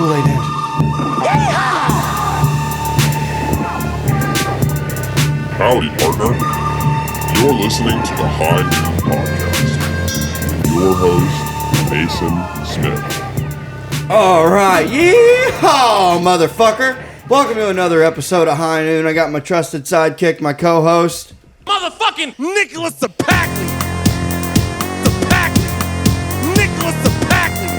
Kool-Aid in. Howdy, partner. You're listening to the High Noon Podcast. Your host, Mason Smith. All right, yeehaw, motherfucker! Welcome to another episode of High Noon. I got my trusted sidekick, my co-host, motherfucking Nicholas Zapackley. Nicholas Zapackley.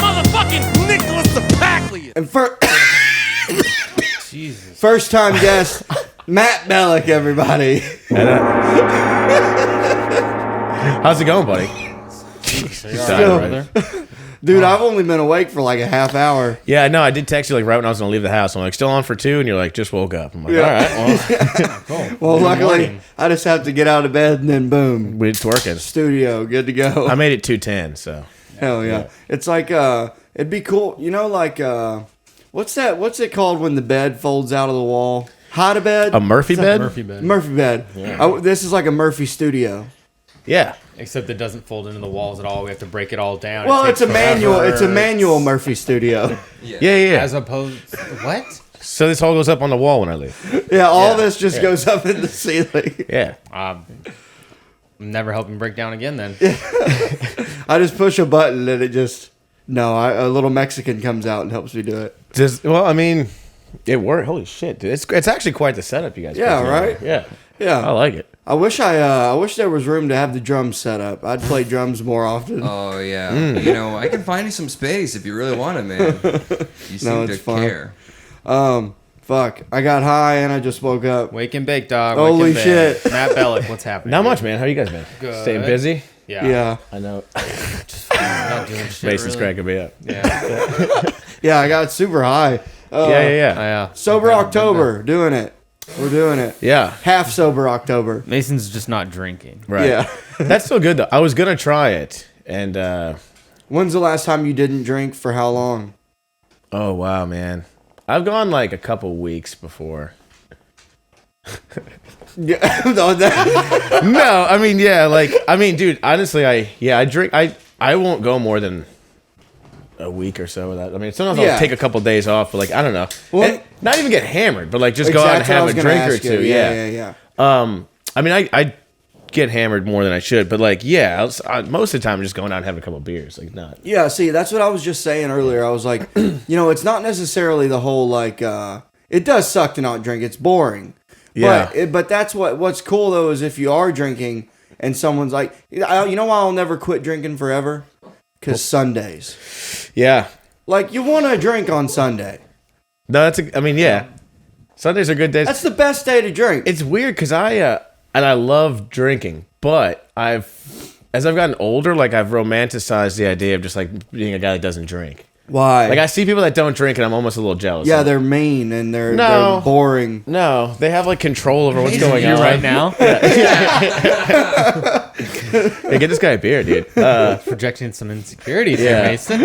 Motherfucking Nicholas Zapackley. and Jesus. first time guest, Matt Bellak, everybody. How's it going, buddy? Still, dude, I've only been awake for like a half hour. Yeah, no, I did text you like right when I was gonna leave the house. I'm like, still on for 2, and you're like, just woke up. I'm like, Yeah. all right, well, Cool. Well, Good luckily, morning. I just have to get out of bed and then boom, it's working. studio, good to go. I made it 2:10, so Hell yeah. It's like, it'd be cool, you know, like, what's it called when the bed folds out of the wall? Hide a bed? a Murphy bed. Murphy bed. Murphy bed. Yeah. This is like a Murphy studio. Yeah, Except it doesn't fold into the walls at all. We have to break it all down. Well, It it's a takes manual. forever. It's a manual Murphy studio. yeah. As opposed, what? So this all goes up on the wall when I leave. Yeah, all this just goes up in the ceiling. Yeah, I'm never helping break down again. Then I just push a button and it just a little Mexican comes out and helps me do it. I mean, it worked. Holy shit, dude! It's actually quite the setup, you guys. Yeah, put right? together. Yeah, Yeah, I like it. I wish there was room to have the drums set up. I'd play drums more often. Oh yeah, you know I can find you some space if you really want it, man. You seem to it's fine. care. Fuck, I got high and I just woke up. wake and bake, dog. Holy Wake and bake. shit. Matt Bellak, what's happening? Not much, man. How you guys been? Good. Staying busy? Yeah, I know. Not doing shit. Mason's really. cracking me up. Yeah. I got super high. Yeah. Yeah. Sober October, doing it. We're doing it. Yeah, Half sober October. Mason's just not drinking. right. Yeah. That's still good though. I was gonna try it, and When's the last time you didn't drink? For how long? oh wow, man, I've gone like a couple weeks before. Yeah, no, that- No, I mean, dude, honestly, I drink. I won't go more than a week or so without. I mean, sometimes Yeah. I'll take a couple days off, but like I don't know, Well- not even get hammered, but like just go out and Exactly what I have was a gonna drink or ask two. you. Yeah. Yeah. I mean, I get hammered more than I should, but like, most of the time I'm just going out and having a couple beers, like not. Yeah, see, that's what I was just saying earlier. I was like, it's not necessarily the whole like. It does suck to not drink. It's boring. Yeah. But that's what's cool though is if you are drinking and someone's like, you know why I'll never quit drinking forever? Because Sundays. Yeah. Like you want to drink on Sunday. No, I mean, yeah. Sundays are good days. That's the best day to drink. It's weird because I love drinking, but as I've gotten older, like I've romanticized the idea of just like being a guy that doesn't drink. Why? Like I see people that don't drink, and I'm almost a little jealous. yeah, Like, they're mean and they're No. boring. no, they have like control over what's Masson, going you on right now? Hey, get this guy a beer, dude. Projecting some insecurities Yeah. here, Mason.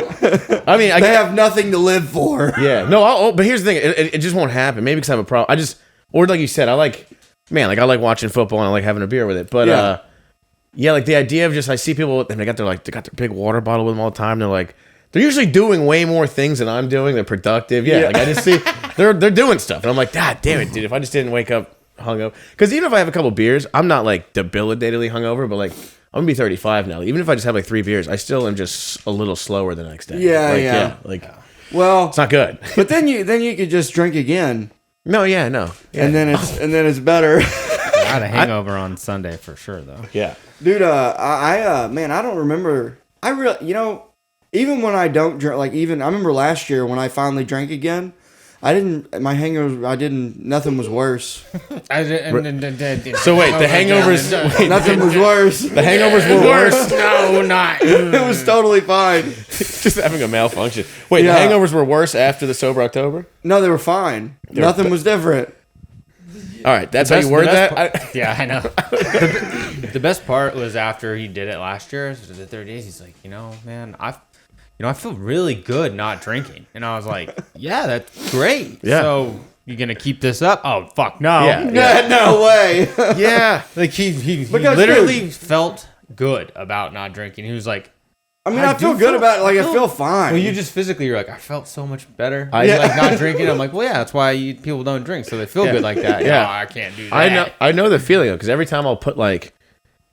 I mean, They have nothing to live for. yeah, no, but here's the thing: it just won't happen. Maybe because I have a problem. Or like you said, I like watching football and I like having a beer with it. But Yeah. like the idea of just I see people and they got their big water bottle with them all the time. They're like. They're usually doing way more things than I'm doing. They're productive. Yeah. Like I just see they're doing stuff. And I'm like, God damn it, dude. If I just didn't wake up hungover. Because even if I have a couple beers, I'm not like debilitatingly hungover, but like I'm gonna be 35 now. Even if I just have like 3 beers, I still am just a little slower the next day. Yeah. Like Well, it's not good. but then you could just drink again, No. Yeah. and then it's better. I had a hangover on Sunday for sure, though. Yeah. Dude, man, I don't remember. I really, even when I don't drink, like I remember last year when I finally drank again, nothing was worse. So wait, the hangovers. Nothing was worse. The hangovers were worse. No, not. It was totally fine. Just having a malfunction. Wait, Yeah. the hangovers were worse after the sober October. No, they were fine. were Nothing was different. All right, that's how you word that. Yeah, I know. The best part was after he did it last year, so the 30 days, he's like, man, I feel really good not drinking. And I was like, yeah, that's great. Yeah. So you going to keep this up? Oh, fuck, no. Yeah. No way. Yeah. Like he Because, literally felt good about not drinking. He was like, I mean, I feel good about it. Like, I feel fine. Well, you just physically, you're like, I felt so much better. I- Like not drinking. I'm like, well, yeah, that's why people don't drink, so they feel good like that. Yeah. No, I can't do that. I know the feeling because every time I'll put like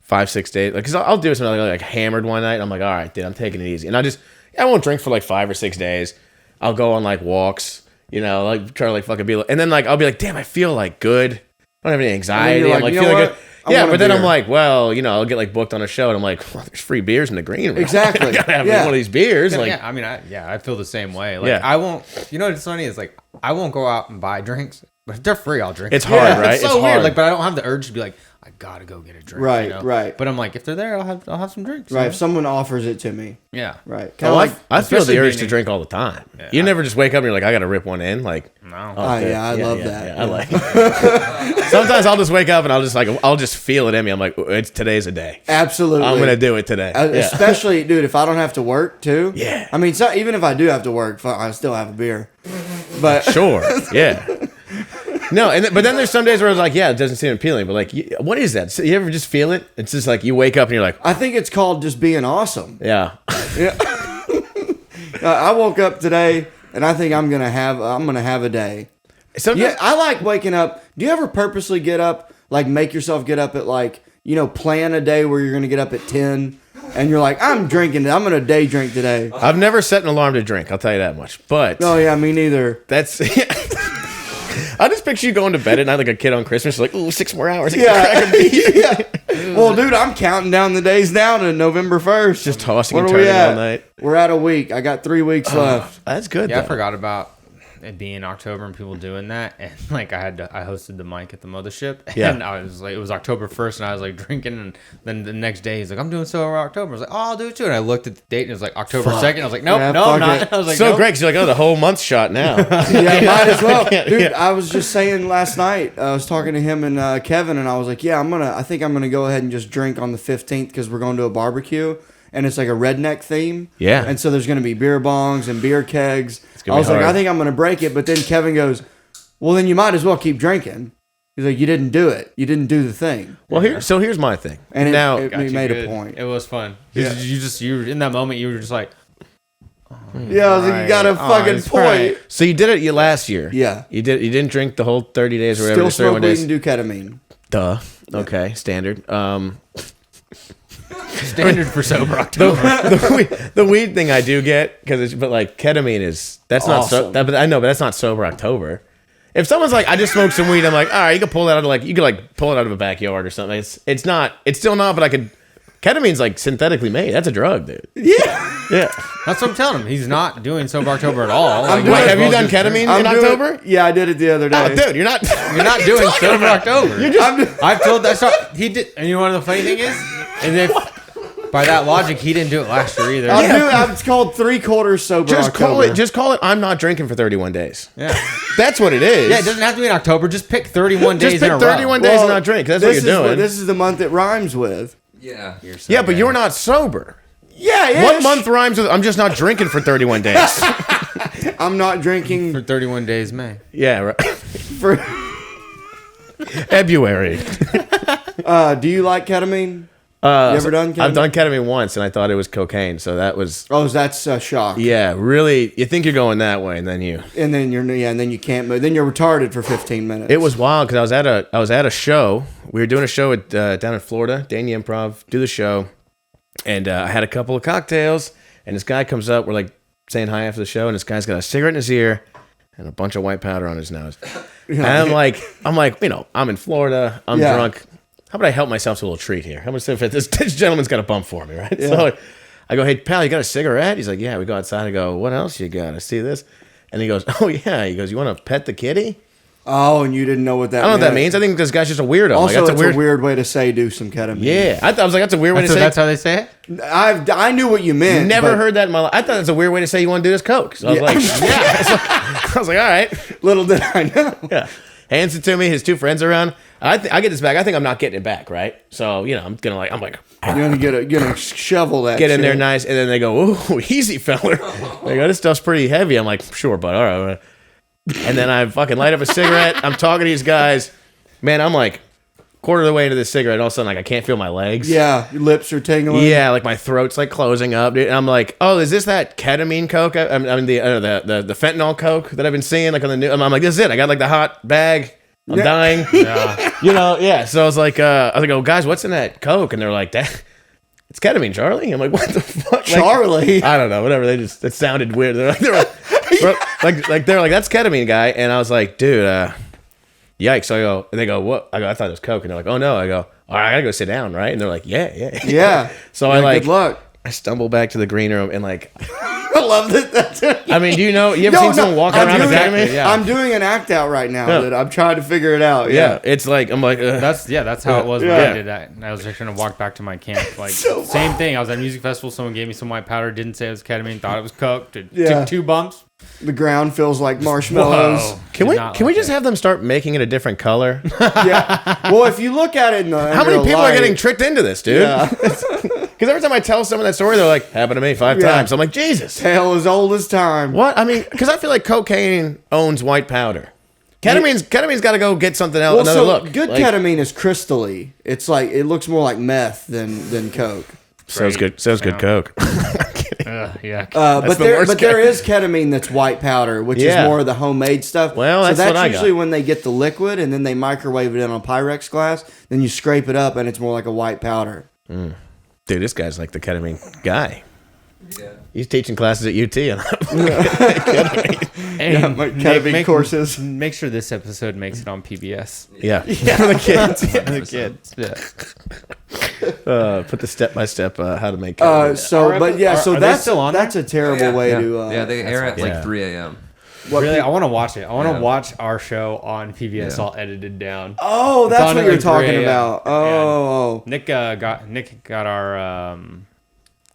5-6 days, like, because I'll do something like hammered one night. And I'm like, all right, dude, I'm taking it easy, and I won't drink for like 5 or 6 days. I'll go on like walks, you know, like try to like fucking be, and then like I'll be like, damn, I feel like good. I don't have any anxiety. I'm like you know feeling what? good. I Yeah, want a but then I'm beer. like, well, you know, I'll get like booked on a show, and I'm like, well, there's free beers in the green room. Exactly. I gotta have Yeah. one of these beers. Like, Yeah, I mean, I feel the same way. Like, Yeah. I won't. You know what's funny is like I won't go out and buy drinks, but if they're free, I'll drink. It's them. hard, right? It's so It's weird. hard. Like, but I don't have the urge to be like, I gotta go get a drink. Right, you know? right. But I'm like, if they're there, I'll have some drinks. Right, you if know? someone offers it to me. Yeah. Right. oh, I feel especially the urge being to in- drink all the time. Yeah. You never just wake up and you're like, I gotta rip one in. Like, No. Oh, yeah, I love that. Yeah, I like it. Sometimes I'll just wake up and I'll just feel it in me. I'm like, it's today's a day. Absolutely. I'm gonna do it today. Yeah. Especially, dude, if I don't have to work, too. Yeah. I mean, so, even if I do have to work, fuck, I still have a beer. But Sure. Yeah. No, but then there's some days where it's like, yeah, it doesn't seem appealing, but like, what is that? So you ever just feel it? It's just like you wake up and you're like, I think it's called just being awesome. yeah. Yeah. I woke up today, and I think I'm gonna have a day. Sometimes, Yeah, I like waking up. Do you ever purposely get up, like make yourself get up at like, you know, plan a day where you're going to get up at 10 and you're like, I'm drinking. I'm going to day drink today. I've never set an alarm to drink. I'll tell you that much. But Oh, yeah, me neither. that's. I just picture you going to bed at night like a kid on Christmas, like, ooh, 6 more hours. Yeah. Yeah. Well, dude, I'm counting down the days now to November 1st. Just tossing What and are we turning at? all night. We're at a week. I got 3 weeks left. That's good. Yeah, I though. forgot about it being October and people doing that, and like I hosted the mic at the mothership, Yeah. and I was like, it was October 1st, and I was like drinking, and then the next day he's like, I'm doing sober October. I was like, oh, I'll do it too, and I looked at the date, and it was like October 2nd. I was like, nope, Yeah, no, fuck I'm not. it. I was like, So nope. great because you're like, oh, the whole month's shot now. Yeah, might as well. Dude, Yeah. I was just saying last night, I was talking to him and Kevin, and I was like, yeah, I think I'm going to go ahead and just drink on the 15th because we're going to a barbecue, and it's like a redneck theme. Yeah. And so there's going to be beer bongs and beer kegs. I gonna be was like, hard. I think I'm going to break it, but then Kevin goes, well, then you might as well keep drinking. He's like, you didn't do it. You didn't do the thing. Well, here's my thing. And now, it Got you made good. a point. It was fun. Yeah. You were in that moment. You were just like, Yeah, I was like, you got a Right. Oh, fucking it's point. right. so you did it last year. Yeah. You didn't drink the whole 30 days or whatever. Still the 31 smoke weed days. and do ketamine. Duh. Okay, standard. standard for sober October. The weed thing I do get but like ketamine that's not Awesome. but I know, but that's not sober October. If someone's like, I just smoked some weed, I'm like, all right, you can pull that out of pull it out of a backyard or something. It's still not, but I could. Ketamine's like synthetically made. That's a drug, dude. Yeah. Yeah. That's what I'm telling him. He's not doing sober October at all. Like, doing- might as Have you well done just drink. ketamine in October? Yeah, I did it the other day. Oh, dude, you're not. You're not doing sober October. You're just. I've told that story. He did, and you know what the funny thing is? And if by that logic, he didn't do it last year either. It's called 3/4 sober Just October. call it. I'm not drinking for 31 days. Yeah, That's what it is. yeah. It doesn't have to be in October. Just pick 31 days Just in a pick 31 row. days and not drink. That's what this you're is doing. This is the month it rhymes with. Yeah. Yeah, but you're not sober. Yeah, What month rhymes with I'm just not drinking for 31 days? I'm not drinking for 31 days, May. Yeah, right. for. February. Do you like ketamine? You ever done ketamine? I've done ketamine once, and I thought it was cocaine. So that was, Oh, that's a shock. yeah, really. You think you're going that way, and then you. And then and then you can't move. Then you're retarded for 15 minutes. It was wild because I was at a show. We were doing a show at down in Florida, Danny Improv. Do the show, and I had a couple of cocktails, and this guy comes up. We're like saying hi after the show, and this guy's got a cigarette in his ear and a bunch of white powder on his nose. And I'm like, you know, I'm in Florida. I'm Yeah. drunk. How about I help myself to a little treat here? How much if this gentleman's got a bump for me, right? Yeah. So I go, hey pal, you got a cigarette? He's like, yeah. We go outside. I go, what else you got? I see this, and he goes, oh yeah. He goes, you want to pet the kitty? Oh, and you didn't know what that I don't know what that meant. means. I think this guy's just a weirdo. Also, like, it's a weird way to say do some ketamine. Yeah, I was like, that's a weird way to So say. that's how they say it. I knew what you meant. Never but heard that in my life. I thought that's a weird way to say you want to do this coke. So I was Yeah. like, yeah. I was like, all right. Little did I know. Yeah. Hands it to me. His two friends are around. I get this back. I think I'm not getting it back, right? So you know, I'm like, You're gonna shovel that. get in there shit. nice, and then they go, ooh, easy, feller. They go, this stuff's pretty heavy. I'm like, sure, bud. All right. And then I fucking light up a cigarette. I'm talking to these guys. Man, I'm like quarter of the way into this cigarette, all of a sudden, like, I can't feel my legs. Yeah, your lips are tingling. Yeah, like my throat's like closing up, dude. And I'm like, oh, is this that ketamine coke? I mean, the fentanyl coke that I've been seeing like on the news. I'm like, this is it. I got like the hot bag. I'm dying. Yeah. You know, yeah. So I was like, oh, guys, what's in that coke? And they're like, that. It's ketamine, Charlie. I'm like, what the fuck, like, Charlie? I don't know, whatever. It sounded weird. They're like, that's ketamine, guy. And I was like, dude, yikes. So I go, and they go, what? I go, I thought it was coke. And they're like, oh no. I go, all right, I gotta go sit down, right? And they're like, yeah. Yeah. So I like, good luck. I stumble back to the green room and like, I love that. I mean, do you know? You ever seen someone walking around with ketamine? Yeah. I'm doing an act out right now Yeah. that I'm trying to figure it out. Yeah, it's like I'm like, That's how it was when Yeah. I did that. I was just trying to walk back to my camp. Like So same thing. I was at a music festival. Someone gave me some white powder. Didn't say it was ketamine. Thought it was coke. Yeah. Took 2 bumps. The ground feels like marshmallows. Whoa. Can Did we not can we like just it. have them start making it a different color? Yeah. Well, if you look at it in the How many people are getting tricked? tricked into this, dude? Yeah. Because every time I tell someone that story, they're like, happened to me 5 Yeah. times. I'm like, Jesus. Tale as old as time. What? I mean, because I feel like cocaine owns white powder. Ketamine's got to go get something else, Well, another so look. good Like, ketamine is crystally. It's like it looks more like meth than coke. Sounds good. Sounds good. Yeah. Coke. Yeah. But the there worst there kind. is ketamine that's white powder, which Yeah. is more of the homemade stuff. Well, so that's that's what I usually got. when they get the liquid and then they microwave it in on Pyrex glass. Then you scrape it up and it's more like a white powder. Dude, this guy's like the ketamine guy. Yeah. He's teaching classes at UT. Hey, Yeah, my ketamine courses. Make sure this episode makes it on PBS. Yeah. For the kids. The kids. Yeah. Put the step-by-step how to make ketamine. So, Are- but yeah, are- so are they that's still on that's a terrible way yeah. to. Yeah, they air at Yeah. like 3 a.m. what Really, peop- I want to watch it. I want to Yeah. watch our show on PBS Yeah. all edited down. Oh, that's on what at you're like 3 talking a.m. about. Oh, Nick got our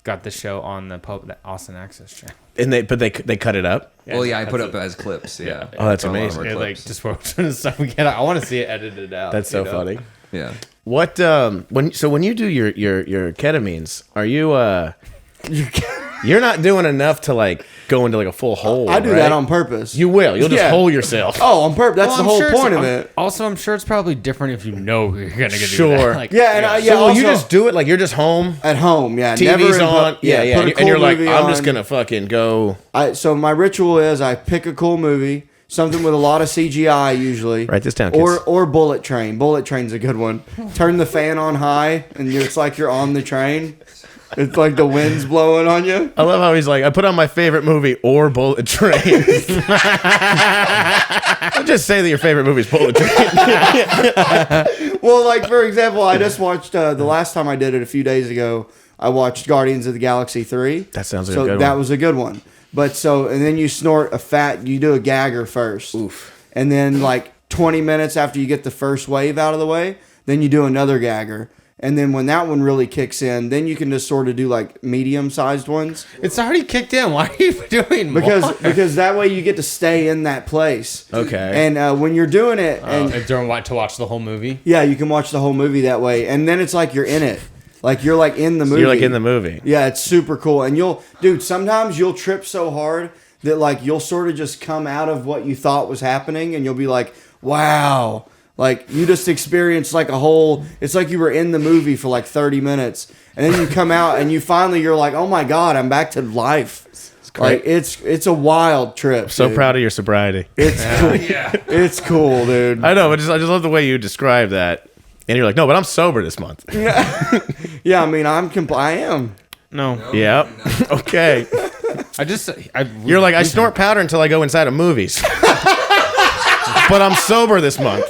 got the show on the Austin Access channel. And they cut it up. Well, yeah, I put that's up as clips. Yeah. Oh, that's Put a lot of amazing. our it, like clips. just for stuff we get. I want to see it edited out. That's so you know? funny. Yeah. What when you do your ketamines, are you you're not doing enough to like go into like a full hole? I do right? that on purpose. You will. You'll just Yeah. hole yourself. Oh, on purpose. That's Well, the I'm whole sure it's- point of I'm- it. Also, I'm sure it's probably different if you know you're gonna get Sure. Like, Yeah, and So will you also- just do it like you're just home? At home, yeah. TV's never in on. Yeah. put a And cool you're like, movie I'm just on. gonna fucking go. So my ritual is I pick a cool movie, something with a lot of CGI usually. Write this down, Or kids. or Bullet Train. Bullet Train's a good one. Turn the fan on high, and it's like you're on the train. It's like the wind's blowing on you. I love how he's like, I put on my favorite movie or Bullet Train. Don't just say that your favorite movie is Bullet Train. Well, like for example, I just watched the last time I did it a few days ago. I watched Guardians of the Galaxy 3. That sounds like so a good that one. was a good one. But so and then you snort a fat. You do a gagger first. Oof. And then like 20 minutes after you get the first wave out of the way, then you do another gagger. And then when that one really kicks in, then you can just sort of do like medium-sized ones It's already kicked in. Why are you doing more? because that way you get to stay in that place. Okay. And when you're doing it, and And during to watch the whole movie. yeah, you can watch the whole movie that way, and then it's like you're in it, like you're like in the movie. You're like in the movie. Yeah, it's super cool, and sometimes you'll trip so hard that like you'll sort of just come out of what you thought was happening, and you'll be like, wow. Like you just experienced like a whole. It's like you were in the movie for like 30 minutes, and then you come out and you're like, oh my god, I'm back to life. Like it's a wild trip. So dude. proud of your sobriety. It's cool. It's cool, dude. I know, but I just love the way you describe that. And you're like, no, but I'm sober this month. Yeah, I mean, I am. No. Yeah. Okay. You're like, I snort powder until I go inside of movies. But I'm sober this month.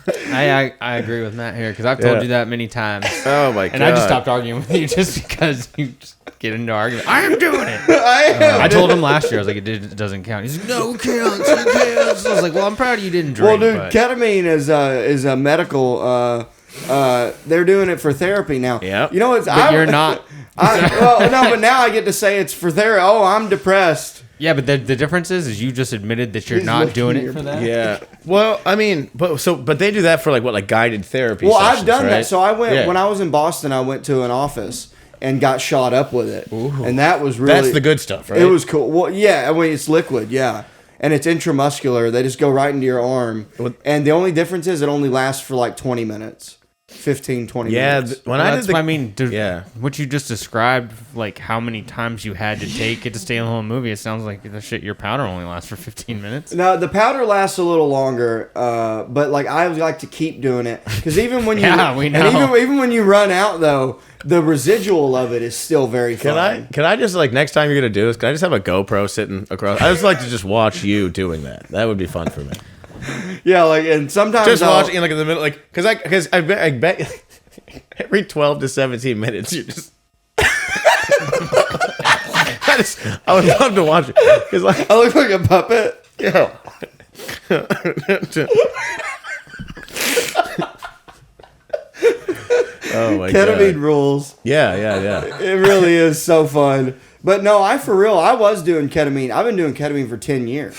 I agree with Matt here because I've told Yeah. you that many times. Oh my god. And I just stopped arguing with you just because you just get into argument. I am doing it. I am. I told him last year. I was like, it doesn't count. He's like, no, it counts. It counts. I was like, well, I'm proud of you didn't drink. Well, dude, but ketamine is a medical. They're doing it for therapy now. Yep. You know what's? but you're not. Well, no, but now I get to say it's for therapy. Oh, I'm depressed. Yeah, but the difference is you just admitted that you're He's not looking doing at it your for that. Yeah. Well, I mean, but they do that for like what, like guided therapy. Well, sessions, I've done right? that. So I went Yeah. when I was in Boston. I went to an office and got shot up with it, and that was really That's the good stuff, right? It was cool. Well, yeah, I mean it's liquid, yeah. and it's intramuscular. They just go right into your arm. And the only difference is it only lasts for like 20 minutes. 15, 20 minutes. When I did that's the, what I mean. yeah. What you just described, like how many times you had to take it to stay in the whole movie, it sounds like the shit. Your powder only lasts for 15 minutes. No, the powder lasts a little longer, but like I like to keep doing it because even when you we know. and even when you run out though, the residual of it is still very fun. Can I just like next time you're gonna do this? Can I just have a GoPro sitting across? I just like to just watch you doing that. That would be fun for me. Yeah, like and sometimes Just watching like in the middle, like because I bet every 12 to 17 minutes you just. I would love to watch it because like I look like a puppet. yeah. Oh my Ketamine god. rules. Yeah. It really is so fun. But no, I was doing ketamine. I've been doing ketamine for 10 years.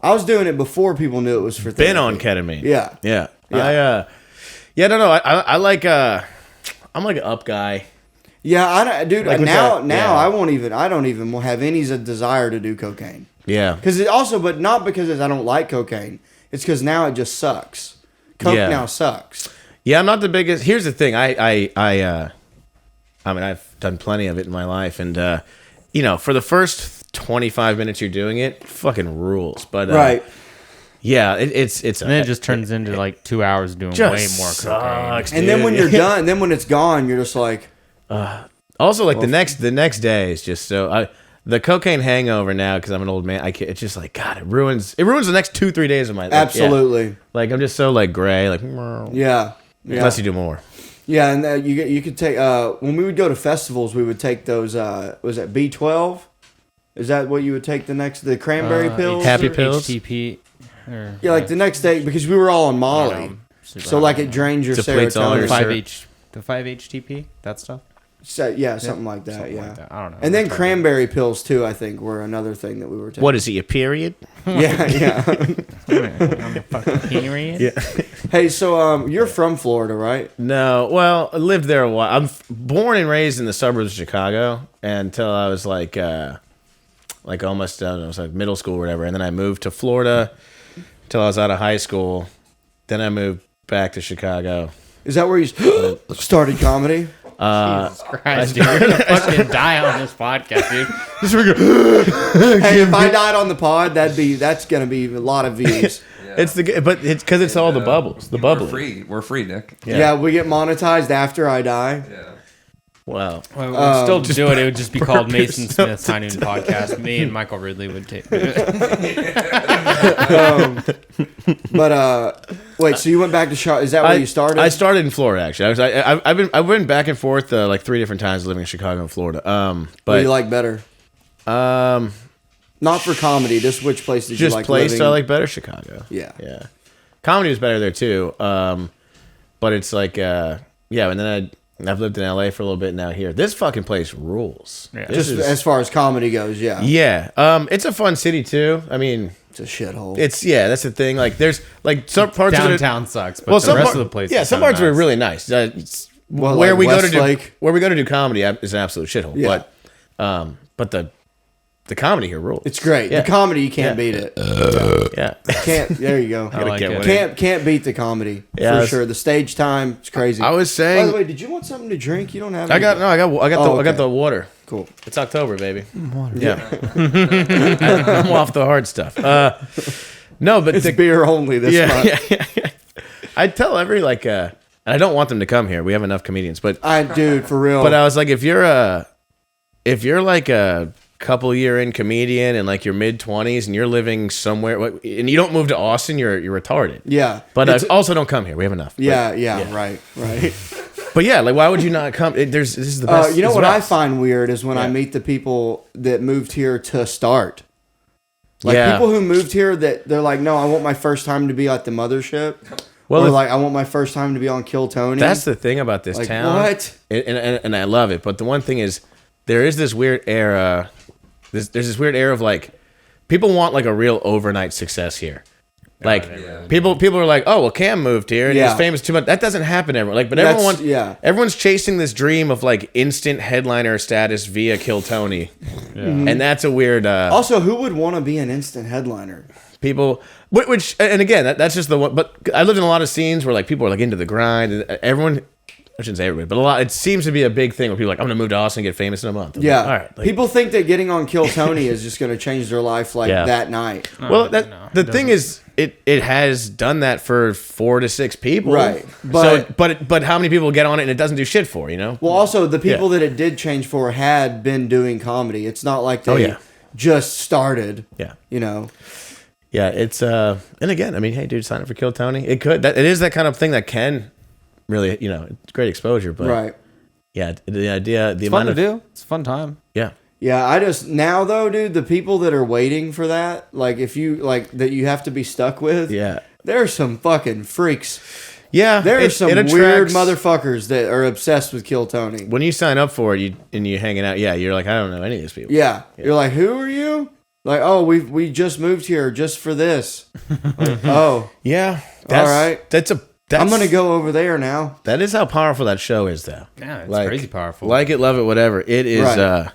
I was doing it before people knew it was for therapy. Been on ketamine. Yeah. Yeah. Yeah. I like I'm like an up guy. Yeah, dude. Like now yeah. I don't even have any desire to do cocaine. Yeah. Because it also, but not because I don't like cocaine. It's because now it just sucks. Coke Yeah. now sucks. Yeah, I'm not the biggest. Here's the thing. I mean, I've done plenty of it in my life, and for the first 25 minutes you're doing it, fucking rules. But Right. yeah, it's And then it just turns into like 2 hours doing just way more cocaine. sucks, And then when dude. you're done, then when it's gone, you're just like, Also, like the next day is just so the cocaine hangover now because I'm an old man. It's just like God. It ruins the next 2-3 days of my life. absolutely. Yeah. Like I'm just so like gray. Like Yeah. unless you do more. Yeah, and you could take when we would go to festivals, we would take those. Was that B12? Is that what you would take the cranberry pills? Happy Or pills? HTP. Or, Yeah, like the next day because we were all on Molly, so like it drains your Depletes all your serotonin. the 5-HTP, that stuff. So, yeah, something like that. Something Yeah, like that. I don't know. and then cranberry pills too. I think were another thing that we were taking. What is he? A period? Yeah. I'm a fucking period. Yeah. Hey, so you're from Florida, right? No, well, I lived there a while. I'm born and raised in the suburbs of Chicago until I was like almost I don't know, it was like middle school or whatever, and then I moved to Florida until I was out of high school. Then I moved back to Chicago. Is that where you started comedy? Jesus Christ, dude. You're gonna fucking die on this podcast, dude. Hey, if I died on the pod, that's gonna be a lot of views. It's because it's all the bubbles, the We're bubbly. free. We're free, Nick. Yeah. We get monetized after I die. Yeah. Wow. Well, we'd still just do it. It would just be called burp Mason yourself Smith's High Noon Podcast. Me and Michael Ridley would take it. Wait, so you went back to Chicago? Is that where you started? I started in Florida actually. I've been back and forth like 3 different times living in Chicago and Florida. What do you like better? Not for comedy. Just which place did you just like place living? I like better Chicago. Yeah. Comedy was better there too. But it's like and then I've lived in LA for a little bit now here. This fucking place rules. Yeah. This Just is- as far as comedy goes, yeah. It's a fun city too. I mean, It's a shithole. that's the thing. Like there's like some parts of it. Downtown sucks, but the rest of the place. Yeah, is some kinda parts are nice. really nice. Well, where like we go to Westlake? do comedy is an absolute shithole. Yeah. But the comedy here rules. It's great. Yeah. The comedy, you can't beat it. Yeah. Can't. There you go. I like get it. one. Can't beat the comedy Yeah, for it's- sure. The stage time, it's crazy. I was By saying. the way, did you want something to drink? You don't have. I got okay. the water. Cool. It's October, baby. Water. Yeah. I'm off the hard stuff. No, but It's beer only this month. yeah. I tell every and I don't want them to come here. We have enough comedians, but Dude, for real. I was like, if you're like a couple year in comedian and like your mid-20s and you're living somewhere and you don't move to Austin, you're retarded. Yeah. But It's- also don't come here. We have enough. yeah. Right. But yeah, like why would you not come? This is the best. You know it's what the I best. find weird is when I Yeah. meet the people that moved here to start. Like Yeah. people who moved here that they're like, no, I want my first time to be at the mothership. Well, or if- like I want my first time to be on Kill Tony. That's the thing about this like town. what? And I love it. But the one thing is, there is this weird era. There's this weird era of like, people want like a real overnight success here. Like people are like, oh well, Cam moved here and he Yeah. was famous too much. That doesn't happen everywhere. Like, but That's- everyone, yeah. everyone's chasing this dream of like instant headliner status via Kill Tony. And that's a weird. Also, who would want to be an instant headliner? People, which, and again, that's just the one. But I lived in a lot of scenes where like people are like into the grind, and everyone. I shouldn't say everybody, but a lot. It seems to be a big thing where people are like, I'm gonna move to Austin and get famous in a month. I'm Yeah. like, all right. Like, People think that getting on Kill Tony is just going to change their life like that night. well, the thing is, it has done that for 4 to 6 people, Right. But how many people get on it and it doesn't do shit for, you know? Well, also, the people that it did change for had been doing comedy. It's not like they just started. Yeah. You know? Yeah, it's and again, I mean, hey, dude, sign up for Kill Tony. It is that kind of thing that can really, you know, it's great exposure, but Right. yeah, the idea, the It's fun amount to of do. It's a fun time. yeah, Yeah, I just now though, dude, the people that are waiting for that, like if you like that you have to be stuck with, yeah, there's some fucking freaks. yeah. There's some it weird attracts- motherfuckers that are obsessed with Kill Tony. When you sign up for it, and you're hanging out, yeah, you're like, I don't know any of these people. Yeah. You're like, who are you? Like, oh, we just moved here just for this. Like, oh, Yeah, all right. I'm I'm gonna go over there now. That is how powerful that show is, though. Yeah, it's Like, crazy powerful. Like it, love it, whatever. It is Right.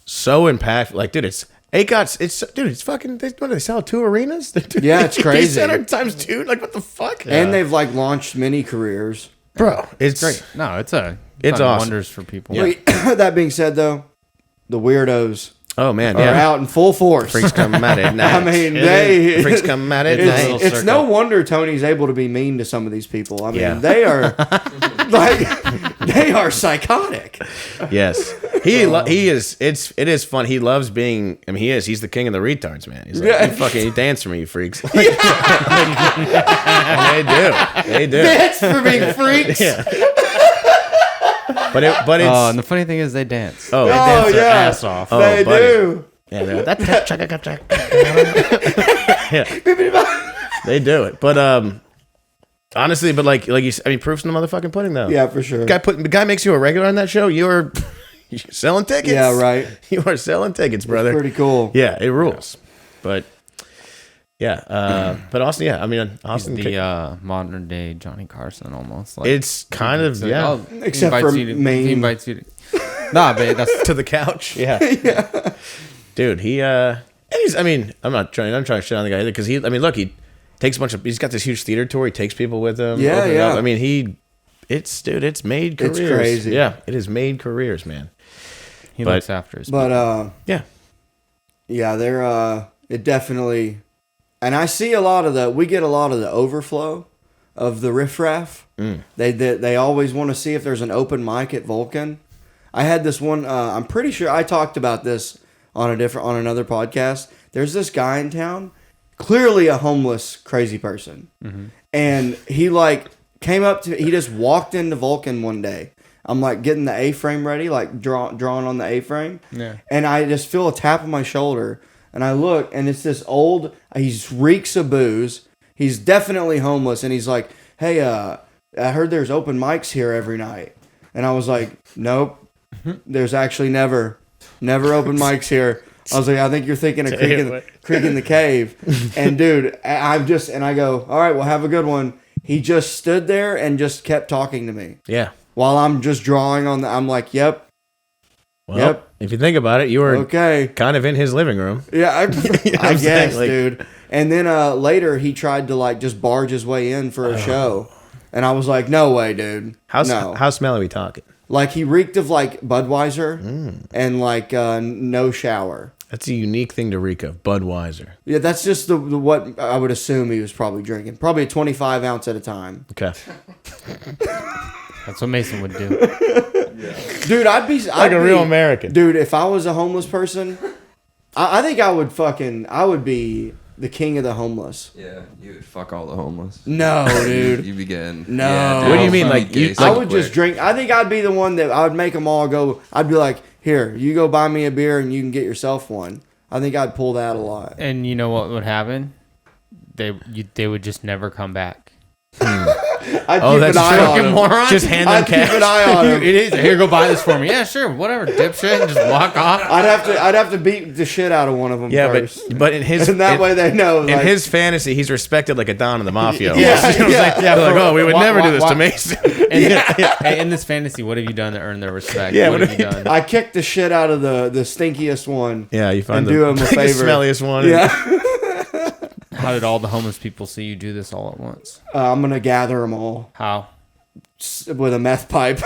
So impactful. Like, dude, it's fucking. They sell 2 arenas. Yeah, it's crazy. Center times 2. Like, what the fuck? And they've like launched mini careers. bro, it's great. No, it's It's done awesome. wonders for people. Yeah. Wait, that being said, though, the weirdos Oh man, are yeah. out in full force. Freaks come out at night. I mean, they freaks come out at It's- night. It's no wonder Tony's able to be mean to some of these people. I mean, Yeah. they are like they are psychotic. Yes, he is. It is fun. He loves being. I mean, he is. He's the king of the retards, man. He's like, Yeah. you dance for me, you freaks. And they do. That's for being freaks. Yeah. But it's. Oh, and the funny thing is, they dance. Oh, they Oh, dance their yeah. ass off. Oh, They buddy. do. Yeah, they do it. But honestly, but like you, I mean, proof's in the motherfucking pudding, though. Yeah, for sure. The guy makes you a regular on that show. You're selling tickets. Yeah, right. You are selling tickets, brother. Pretty cool. Yeah, it rules. But yeah, but Austin, yeah, I mean, He's Austin, the modern day Johnny Carson almost. Like, it's kind of so, yeah oh, he Except invites for you to- Maine. He invites you to. Nah, but that's to the couch. Yeah, dude, he and he's. I mean, I'm trying to shit on the guy either because he. I mean, look, he takes a bunch of. He's got this huge theater tour. He takes people with him. Yeah, open it yeah. up. I mean, it's made careers. It's crazy. Yeah, it has made careers, man. he But- looks after his. But Yeah, yeah, they're it definitely, and I see we get a lot of the overflow of the riffraff. They always want to see if there's an open mic at Vulcan. I had this one. I'm pretty sure I talked about this on another podcast. There's this guy in town, clearly a homeless crazy person, and he like came up to. He just walked into Vulcan one day. I'm like getting the A-frame ready, like drawing on the A-frame, and I just feel a tap on my shoulder, and I look, and it's this old. He reeks of booze. He's definitely homeless, and he's like, "Hey, I heard there's open mics here every night," and I was like, "Nope, there's actually never open mics here." I was like, "I think you're thinking of Creek in the Cave," and dude, I go, "All right, well, have a good one." He just stood there and just kept talking to me yeah. while I'm just drawing on I'm like, "Yep, Well, Yep. if you think about it, you were okay." kind of in his living room. Yeah, I know what I I'm guess, saying? Like- dude. And then later he tried to like just barge his way in for a show, and I was like, "No way, dude. How no." smelly are we talking? Like he reeked of like Budweiser and like no shower. That's a unique thing to reek of. Budweiser. Yeah, that's just the what I would assume he was probably drinking. Probably a 25 ounce at a time. Okay. That's what Mason would do. Dude, I'd be Like a real American. Dude, if I was a homeless person, I think I would be the king of the homeless. Yeah, you would fuck all the homeless. No, dude. You begin. No. Yeah, dude, What do you mean, I'll like, fucking you- gay I so would just quick. drink. I think I'd be the one that I would make them all go. I'd be like, "Here, you go buy me a beer and you can get yourself one." I think I'd pull that a lot. And you know what would happen? They would just never come back. I keep Oh, that's an eye on fucking him. moron. Just hand I them keep cash. an eye on him. It is. Here, go buy this for me. Yeah, sure. Whatever, dipshit. And just walk off. I'd have to beat the shit out of one of them Yeah, first. but in his And that way they know. in like, his fantasy, he's respected like a don in the mafia. Yeah, You know what I'm yeah. saying? Yeah, They're like, for- oh, we would why- never why- do this why- to Mason. Hey, in this fantasy, what have you done to earn their respect? Yeah, what what have you have you done? I kick the shit out of the stinkiest one. Yeah, you find And the do him a biggest, favor. smelliest one. Yeah. How did all the homeless people see you do this all at once? I'm gonna gather them all How? with a meth pipe.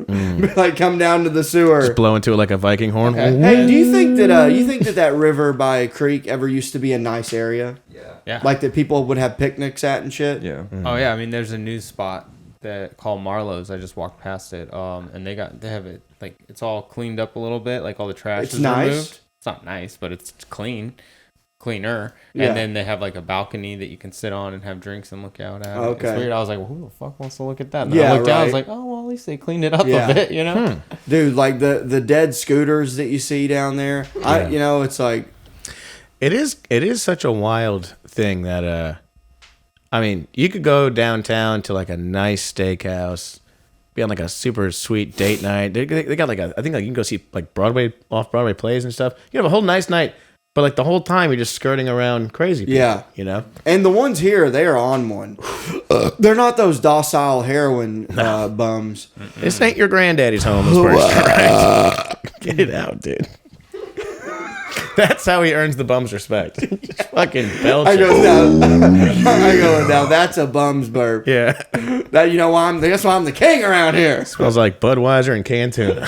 Like come down to the sewer. Just blow into it like a Viking horn. Hey, do you think that that river by a creek ever used to be a nice area? Yeah. Like that people would have picnics at and shit? Yeah. Oh yeah. I mean, there's a new spot that called Marlowe's. I just walked past it. And they have it like it's all cleaned up a little bit. Like all the trash It's is nice. removed. It's not nice, but it's cleaner. Yeah. And then they have like a balcony that you can sit on and have drinks and look out at. Okay. It's weird. I was like, well, who the fuck wants to look at that? And Yeah, I looked down. I was right. like, oh well, at least they cleaned it up Yeah. a bit, you know. Dude, like the dead scooters that you see down there. It's like It is such a wild thing that I mean, you could go downtown to like a nice steakhouse, be on like a super sweet date night. They got like I think like you can go see like off Broadway plays and stuff. You have a whole nice night, but like the whole time you're just skirting around crazy people, Yeah. you know? and the ones here, they are on one. They're not those docile heroin bums. This ain't your granddaddy's homeless person, right? Get it out, dude. That's how he earns the bum's respect. Just fucking belch I it. go now. That's a bum's burp. Yeah. That that's why I'm the king around here. Smells like Budweiser and canned tuna.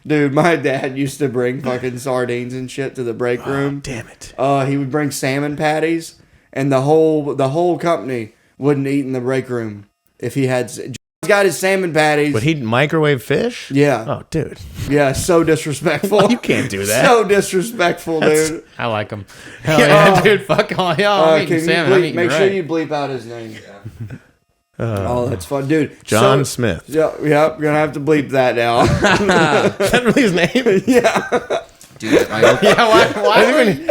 Dude, my dad used to bring fucking sardines and shit to the break room. Damn it. He would bring salmon patties, and the whole company wouldn't eat in the break room if he had. John's got his salmon patties. But he'd microwave fish? Yeah. Oh, dude. Yeah, so disrespectful. You can't do that. So disrespectful, dude. I like them. Hell yeah, dude. Fuck all y'all. I'm Can eating you salmon. I'm bleep, eating make sure right. you bleep out his name. Oh, that's fun, dude. John Smith. Is Yeah, we're gonna have to bleep that now. that really his name? Dude, I hope Yeah, why would you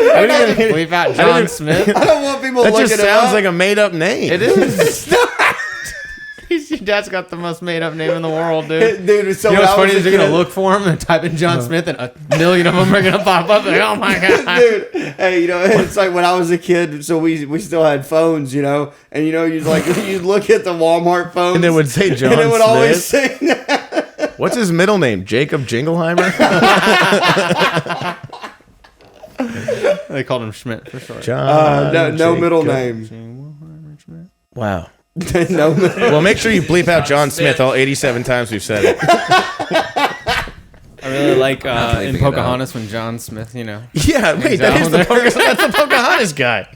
bleep out John Smith? I don't want people That looking just it sounds up. like a made up name. It is. Your dad's got the most made up name in the world, dude. Dude, so You know when what's I funny was is a you're gonna kid- look for him and type in John Smith and a million of them are gonna pop up. Like, oh my god, Dude, hey, it's like when I was a kid, so we still had phones, and you'd look at the Walmart phones, And it would say John and it would Smith. always say that. What's his middle name? Jacob Jingleheimer? They called him Schmidt for short. John. no middle Jacob. name. Wow. No middle. Well, make sure you bleep out John Smith all 87 times we've said it. I really like bleeping in it Pocahontas when John Smith, Yeah, wait, Hangs that out is there. that's the Pocahontas guy.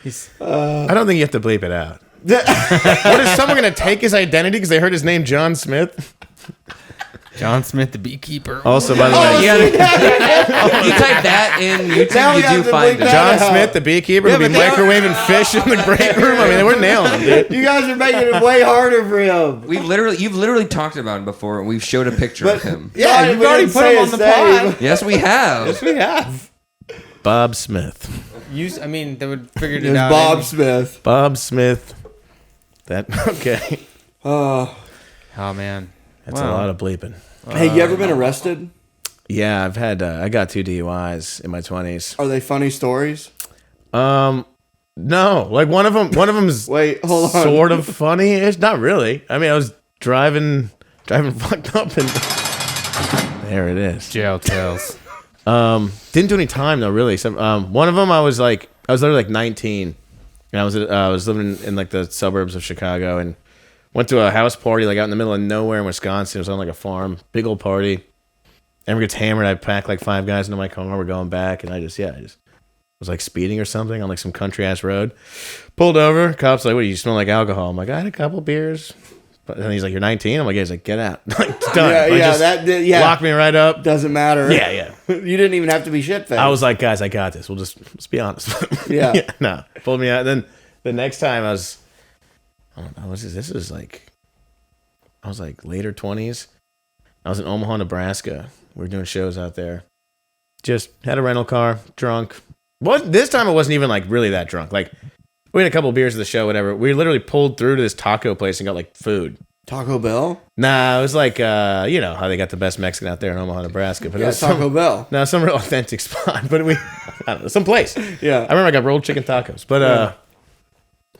he's I don't think you have to bleep it out. What is someone going to take his identity because they heard his name John Smith? John Smith the beekeeper. Also, by the way, you type that in YouTube, Now we you have do to find bleep it. that John out. Smith, the beekeeper, will be but they are- microwaving fish in the break room. I mean, we're nailing him, dude. You guys are making it way harder for him. You've literally talked about him before, and we've showed a picture of him. Yeah, you've already put him on the pod. Yes, we have. We have. Bob Smith. I mean, they would figured it There's out. Bob Smith. Bob Smith. Okay. Oh man, That's Wow. a lot of bleeping. Hey, you ever been arrested? Yeah, I've had, I got 2 DUIs in my 20s. Are they funny stories? No, like one of them's Wait, hold on. sort of funny. It's not really. I mean, I was driving fucked up and there it is. jail tales. Didn't do any time though, really. So, one of them I was literally like 19, and I was living in like the suburbs of Chicago, and went to a house party like out in the middle of nowhere in Wisconsin. It was on like a farm, big old party. Everyone gets hammered. I packed like 5 guys into my car. We're going back, and I just was like speeding or something on like some country ass road. Pulled over. Cops like, "What do you smell like alcohol?" I'm like, "I had a couple beers." But then he's like, "You're 19." I'm like, "Yeah." He's like, "Get out." Like, it's done. Yeah, Like, yeah, just lock me right up. doesn't matter. Yeah. You didn't even have to be shit faced. I was like, "Guys, I got this. Let's be honest." Yeah. No, pulled me out. Then the next time I don't know, this was like, I was like later 20s. I was in Omaha, Nebraska. We were doing shows out there. Just had a rental car, drunk. This time I wasn't even like really that drunk. Like We had a couple of beers at the show, whatever. We literally pulled through to this taco place and got like food. Taco Bell? Nah, it was like, you know how they got the best Mexican out there in Omaha, Nebraska. But it Yeah, was Taco Bell. No, some real authentic spot. But I don't know, some place. Yeah. I remember I got rolled chicken tacos. But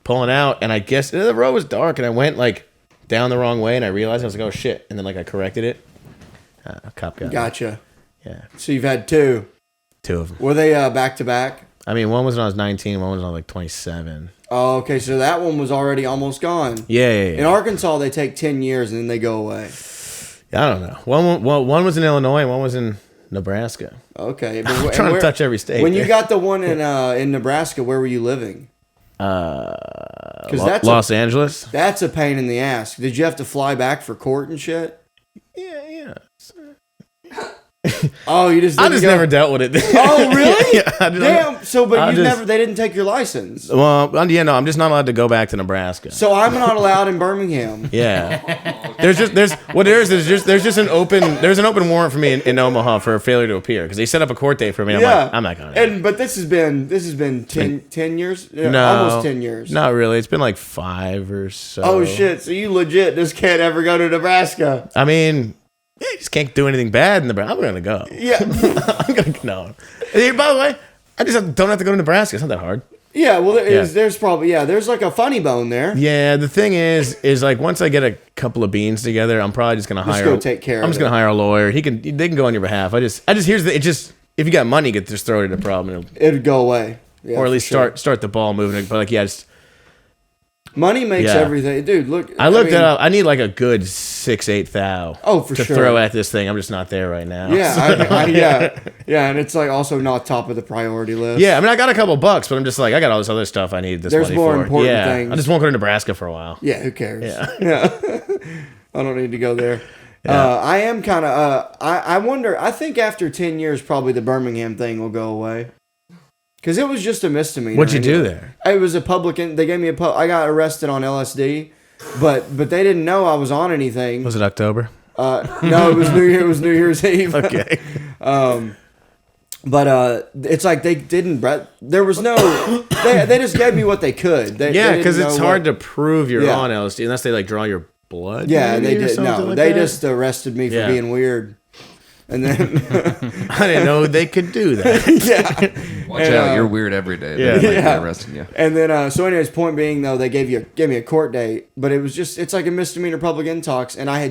pulling out, and I guess the road was dark, and I went like down the wrong way, and I realized I was like, oh shit, and then like I corrected it. A cop got me. Gotcha. Yeah, So you've had two. 2 of them. Were they back to back? I mean, one was when I was 19, one was when I was like 27. Oh, okay. So that one was already almost gone. Yeah. In Arkansas, they take 10 years and then they go away. I don't know. One was in Illinois, one was in Nebraska. Okay. I'm trying to touch every state. When you got the one in Nebraska, where were you living? Because Los Angeles. That's a pain in the ass. Did you have to fly back for court and shit? Yeah. Oh, you just I didn't just go- never dealt with it. Oh, really? Yeah, Damn. So, but I you just- never. They didn't take your license. Well, yeah, no, I'm just not allowed to go back to Nebraska. So I'm not allowed in Birmingham. Yeah, there's just an open warrant for me in Omaha for a failure to appear because they set up a court date for me. I'm not going. But this has been 10 years. No, Almost 10 years. Not really. It's been like 5 or so. Oh shit! So you legit just can't ever go to Nebraska. I mean, yeah, you just can't do anything bad in Nebraska. I'm gonna go. Yeah. I'm gonna no. Hey, by the way, I just don't have to go to Nebraska. It's not that hard. Yeah. Well, there's probably there's like a funny bone there. Yeah, the thing is like once I get a couple of beans together, I'm probably just gonna hire. go take care of I'm just it. gonna hire a lawyer. They can go on your behalf. I just here's the if you got money, you could just throw it at a problem, It'd go away. Yeah, or at for least sure. start the ball moving. But like Money makes Yeah. everything, dude. Look, I looked mean, it up. I need like a good 6-8 thou. Oh, for to sure. throw at this thing. I'm just not there right now. Yeah, yeah, and it's like also not top of the priority list. Yeah, I mean, I got a couple bucks, but I'm just like, I got all this other stuff I need this There's money more for. important yeah, things. I just won't go to Nebraska for a while. Yeah, who cares? Yeah. I don't need to go there. I am kind of. I wonder. I think after 10 years, probably the Birmingham thing will go away. Because it was just a misdemeanor. What'd you do anyway. there? It was a public. They gave me I got arrested on LSD, but they didn't know I was on anything. Was it October? No, it was New Year. It was New Year's Eve. Okay. But it's like they didn't. There was no. They just gave me what they could. Yeah, because it's hard to prove you're on LSD unless they like draw your blood. Yeah, maybe, they or did. something No, like they that. just arrested me for Yeah. being weird, and then I didn't know they could do that. yeah. Watch And, out, you're weird every day. yeah. They might be Yeah. arresting you. And then, so anyways, point being though, they gave me a court date, but it was just, it's like a misdemeanor public intox, and I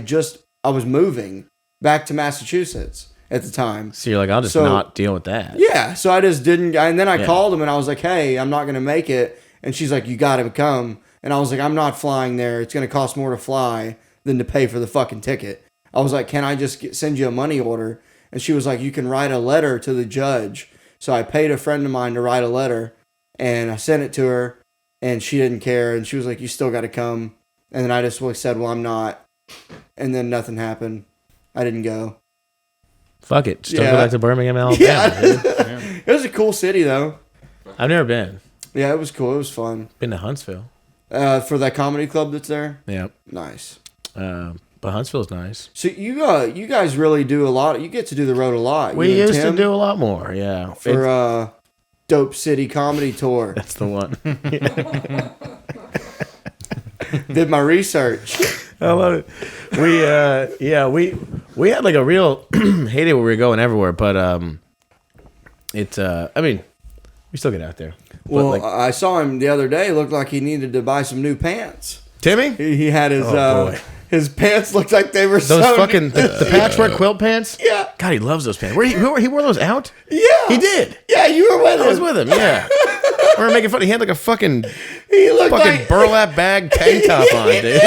was moving back to Massachusetts at the time. So you're like, I'll just not deal with that. Yeah, so I just didn't, and then I Yeah. called him and I was like, hey, I'm not gonna make it, and she's like, you gotta come, and I was like, I'm not flying there. It's gonna cost more to fly than to pay for the fucking ticket. I was like, can I just send you a money order? And she was like, you can write a letter to the judge. So I paid a friend of mine to write a letter, and I sent it to her, and she didn't care, and she was like, you still got to come. And then I just said, well, I'm not. And then nothing happened. I didn't go. Fuck it. Just don't Yeah. go back to Birmingham, Alabama. Dude. It was a cool city, though. I've never been. Yeah, it was cool. It was fun. Been to Huntsville. For that comedy club that's there? Yep. Nice. But Huntsville's nice. So you guys really do a lot. You get to do the road a lot. We You and used to Tim, do a lot more. Yeah. for Dope City Comedy Tour. That's the one. Did my research. I love it. We had like a real heyday where we were going everywhere, but I mean, we still get out there. But, Well, like, I saw him the other day. Looked like he needed to buy some new pants. Timmy, He had his Oh, boy. his pants looked like they were those so fucking the patchwork quilt pants. Yeah. God, he loves those pants. He wore those out. Yeah, He did. Yeah, you were with him. I was with him. Yeah, we were making fun. He had like a fucking He looked fucking like burlap bag tank top on, dude.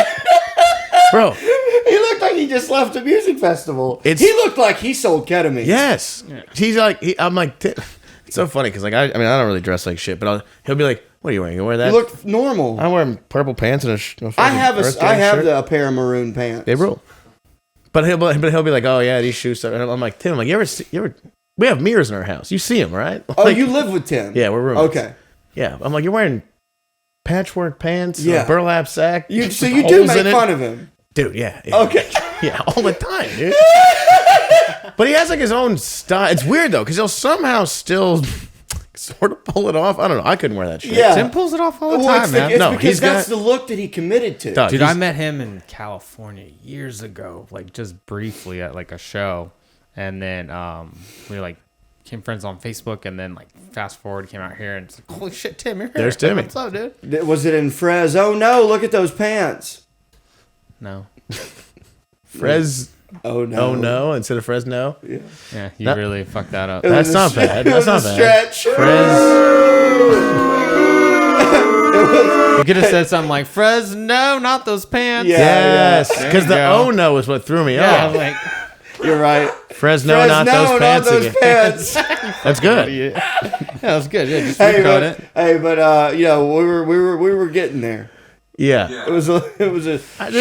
Bro, he looked like he just left a music festival. It's- He looked like he sold ketamine. yes. He's like, I'm like, it's so funny because like I mean I don't really dress like shit, but he'll be like, what are you wearing? You wear that? He looked normal. I'm wearing purple pants and a I have shirt. a pair of maroon pants. They rule. But he'll be like, oh yeah, these shoes. And I'm like, Tim, I'm like, you ever? We have mirrors in our house. You see them, right? Oh, Like, you live with Tim? Yeah, we're roommates. Okay. Yeah, I'm like, you're wearing patchwork pants, Yeah. a burlap sack. So you do holes make in it. fun of him. Dude. Yeah. Okay. Yeah, all the time, dude. But he has like his own style. It's weird though, because he'll somehow still sort of pull it off. I don't know. I couldn't wear that shit. Yeah. Tim pulls it off all the Well, time, it's, man. it's No, because he's that's got- the look that he committed to. Dog, Dude, he's- I met him in California years ago, like just briefly at like a show, and then we like became friends on Facebook, and then like fast forward, came out here, and it's like, holy shit, Tim, you're here. There's Timmy. What's up, dude? Was it in Frez? Oh no! Look at those pants. No, Oh no! Oh no! Instead of Fresno. yeah, you That- really fucked that up. It was That's a not stre- bad. It That's was not a bad. stretch. You could have said something like Fresno, not those pants. Yeah. Yes, There because you the go. oh no is what threw me Yeah, I off. was like, You're right. Fresno, not those pants again. pants. That's good. yeah, that was good. Yeah, just hey, recode but, it. hey, but you know, we were getting there. Yeah. It was a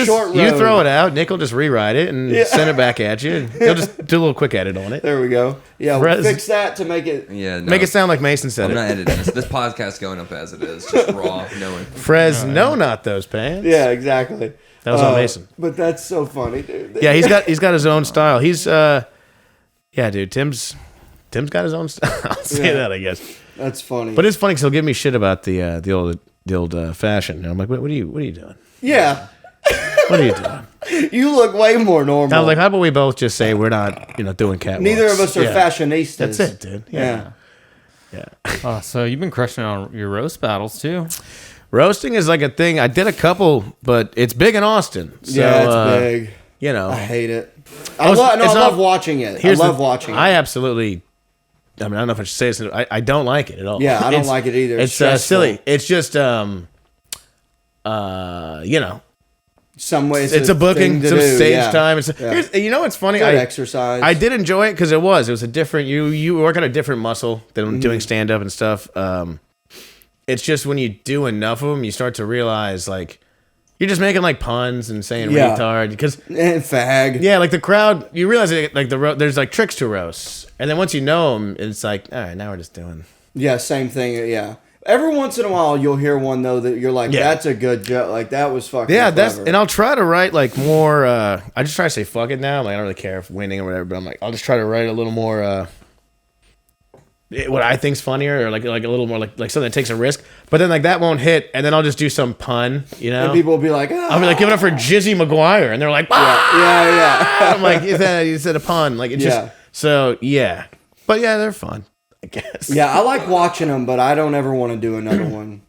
short road. You throw it out, Nick will just rewrite it and Yeah. send it back at you. He'll just do a little quick edit on it. There we go. Yeah, Fres- fix that to make it. Yeah, no. Make it sound like Mason said I'm it. not editing this. This podcast's going up as it is, just raw, knowing. Fresno, not those pants. Yeah, exactly. That was on Mason. But that's so funny, dude. Yeah, he's got his own style. He's yeah, dude. Tim's got his own style. I'll say Yeah. that, I guess. That's funny. But it's funny because he'll give me shit about the old fashion. And I'm like, what are you doing? yeah, What are you doing? you look way more normal. I was like, how about we both just say we're not, doing catwalks? neither of us are Yeah. fashionistas. That's it, dude. Yeah. Yeah. Oh, so you've been crushing on your roast battles too. Roasting is like a thing. I did a couple, but it's big in Austin. So, Yeah, it's big. You know, I hate it. I was- love it's not- watching it. I here's love the- watching I it. absolutely. I don't know if I should say this. I don't like it at all. Yeah, I don't like it either. It's Stressful. silly. It's just Some ways it's a booking, thing to some do, stage yeah. time. It's, Yeah. it's funny. Good exercise. I did enjoy it because it was a different. You work on a different muscle than doing stand up and stuff. It's just when you do enough of them, you start to realize like you're just making like puns and saying Yeah. retard because and fag. yeah, like the crowd, you realize it, like there's like tricks to roasts, and then once you know them, it's like all right, now we're just doing. Yeah, same thing. Yeah. Every once in a while, you'll hear one though that you're like, Yeah. "That's a good joke." Like that was fucking. Yeah, that's clever. and I'll try to write like more. I just try to say fuck it now. Like I don't really care if winning or whatever, but I'm like I'll just try to write a little more. What I think's funnier, or like a little more like something that takes a risk. But then like that won't hit, and then I'll just do some pun. And people will be like, I'll be like, give it up for Jizzy McGuire, and they're like, ah! yeah. I'm like, you said a pun, like it's Yeah. just so yeah. But yeah, they're fun, I guess. Yeah, I like watching them, but I don't ever want to do another one.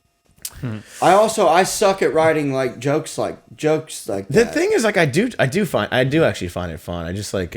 I suck at writing like jokes like The that. thing is, like, I do actually find it fun. I just like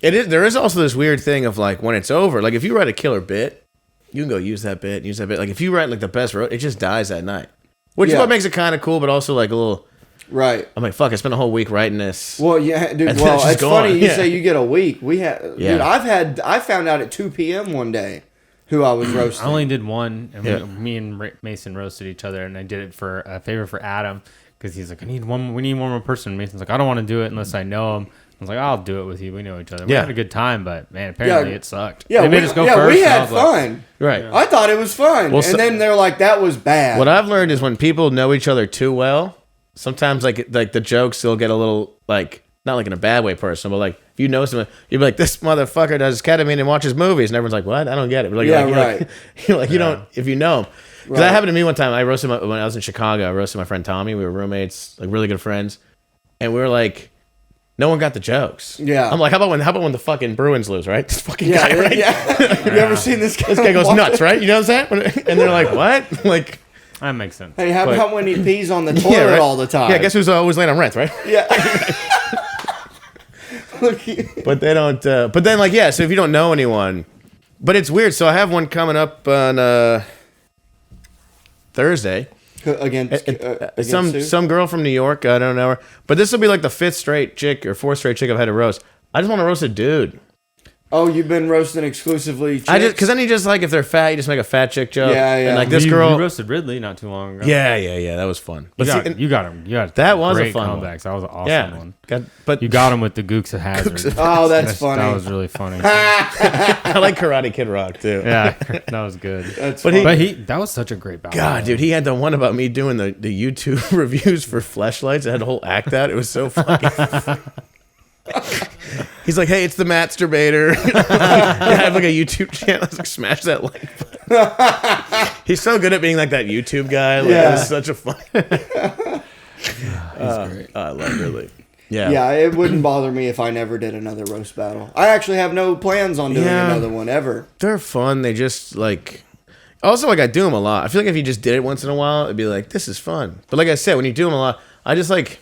there is also this weird thing of like when it's over, like if you write a killer bit, you can go use that bit. Like if you write like the best roast, it just dies that night, which is Yeah. what makes it kind of cool, but also like a little. Right. I'm like, fuck! I spent a whole week writing this. Well, yeah, dude. And then Well, it's just it's gone. funny you Yeah. say you get a week. We had, Yeah. dude. I found out at 2 p.m. one day who I was roasting. I only did one, and Yeah. me and Mason roasted each other, and I did it for a favor for Adam because he's like, we need one more person. Mason's like, I don't want to do it unless I know him. I was like, I'll do it with you. We know each other. We Yeah. had a good time, but man, apparently Yeah. it sucked. Yeah, they made we, us go yeah, first. we and I had was like, fun. Right. I thought it was fun, Well, and so- then they're like, "That was bad." What I've learned is when people know each other too well, sometimes like the jokes will get a little like not like in a bad way person, but like if you know someone, you'd be like, this motherfucker does ketamine and watches movies, and everyone's like, what? I don't get it. But like, Yeah, you're right. You're like you don't if you know him. Because Right. that happened to me one time. I roasted when I was in Chicago. I roasted my friend Tommy. We were roommates, like really good friends, and we were like. No one got the jokes. Yeah. I'm like, how about when the fucking Bruins lose, right? This fucking yeah, guy, right? yeah. you ever seen this guy? This guy goes walk- nuts, right? You know what I'm saying? And they're like, what? Like, that makes sense. Hey, how But- about when he pees on the toilet right? all the time? Yeah, guess who's always late on rent, right? Yeah. Look, But they don't. But then, like, yeah. So if you don't know anyone, but it's weird. So I have one coming up on Thursday. against Sue? Some girl from New York. I don't know her, but this will be like the fifth straight chick or fourth straight chick I've had to roast. I just want to roast a dude. Oh, you've been roasting exclusively chicks? I just because then you just like if they're fat, you just make a fat chick joke. Yeah, yeah. And like this you girl. roasted Ridley not too long ago. Yeah, that was fun. But you got, see, and- you got him. You got That was a great fun one. comebacks. That was an awesome yeah, one. but You got him with the Gooks of Hazard. Oh, that's funny. That was really funny. I like Karate Kid Rock too. Yeah, that was good. That's But funny. That was such a great battle. God, dude, he had the one about me doing the YouTube reviews for Fleshlights. I had a whole act out. It was so fucking. He's like, hey, it's the Masturbator. I have like a YouTube channel. I was like, smash that like button. He's so good at being like that YouTube guy. Like, Yeah. it's such a fun. He's great. I love really. Yeah. Yeah, it wouldn't bother me if I never did another roast battle. I actually have no plans on doing Yeah. another one ever. They're fun. They just like. Also, like I do them a lot. I feel like if you just did it once in a while, it'd be like, this is fun. But like I said, when you do them a lot, I just like.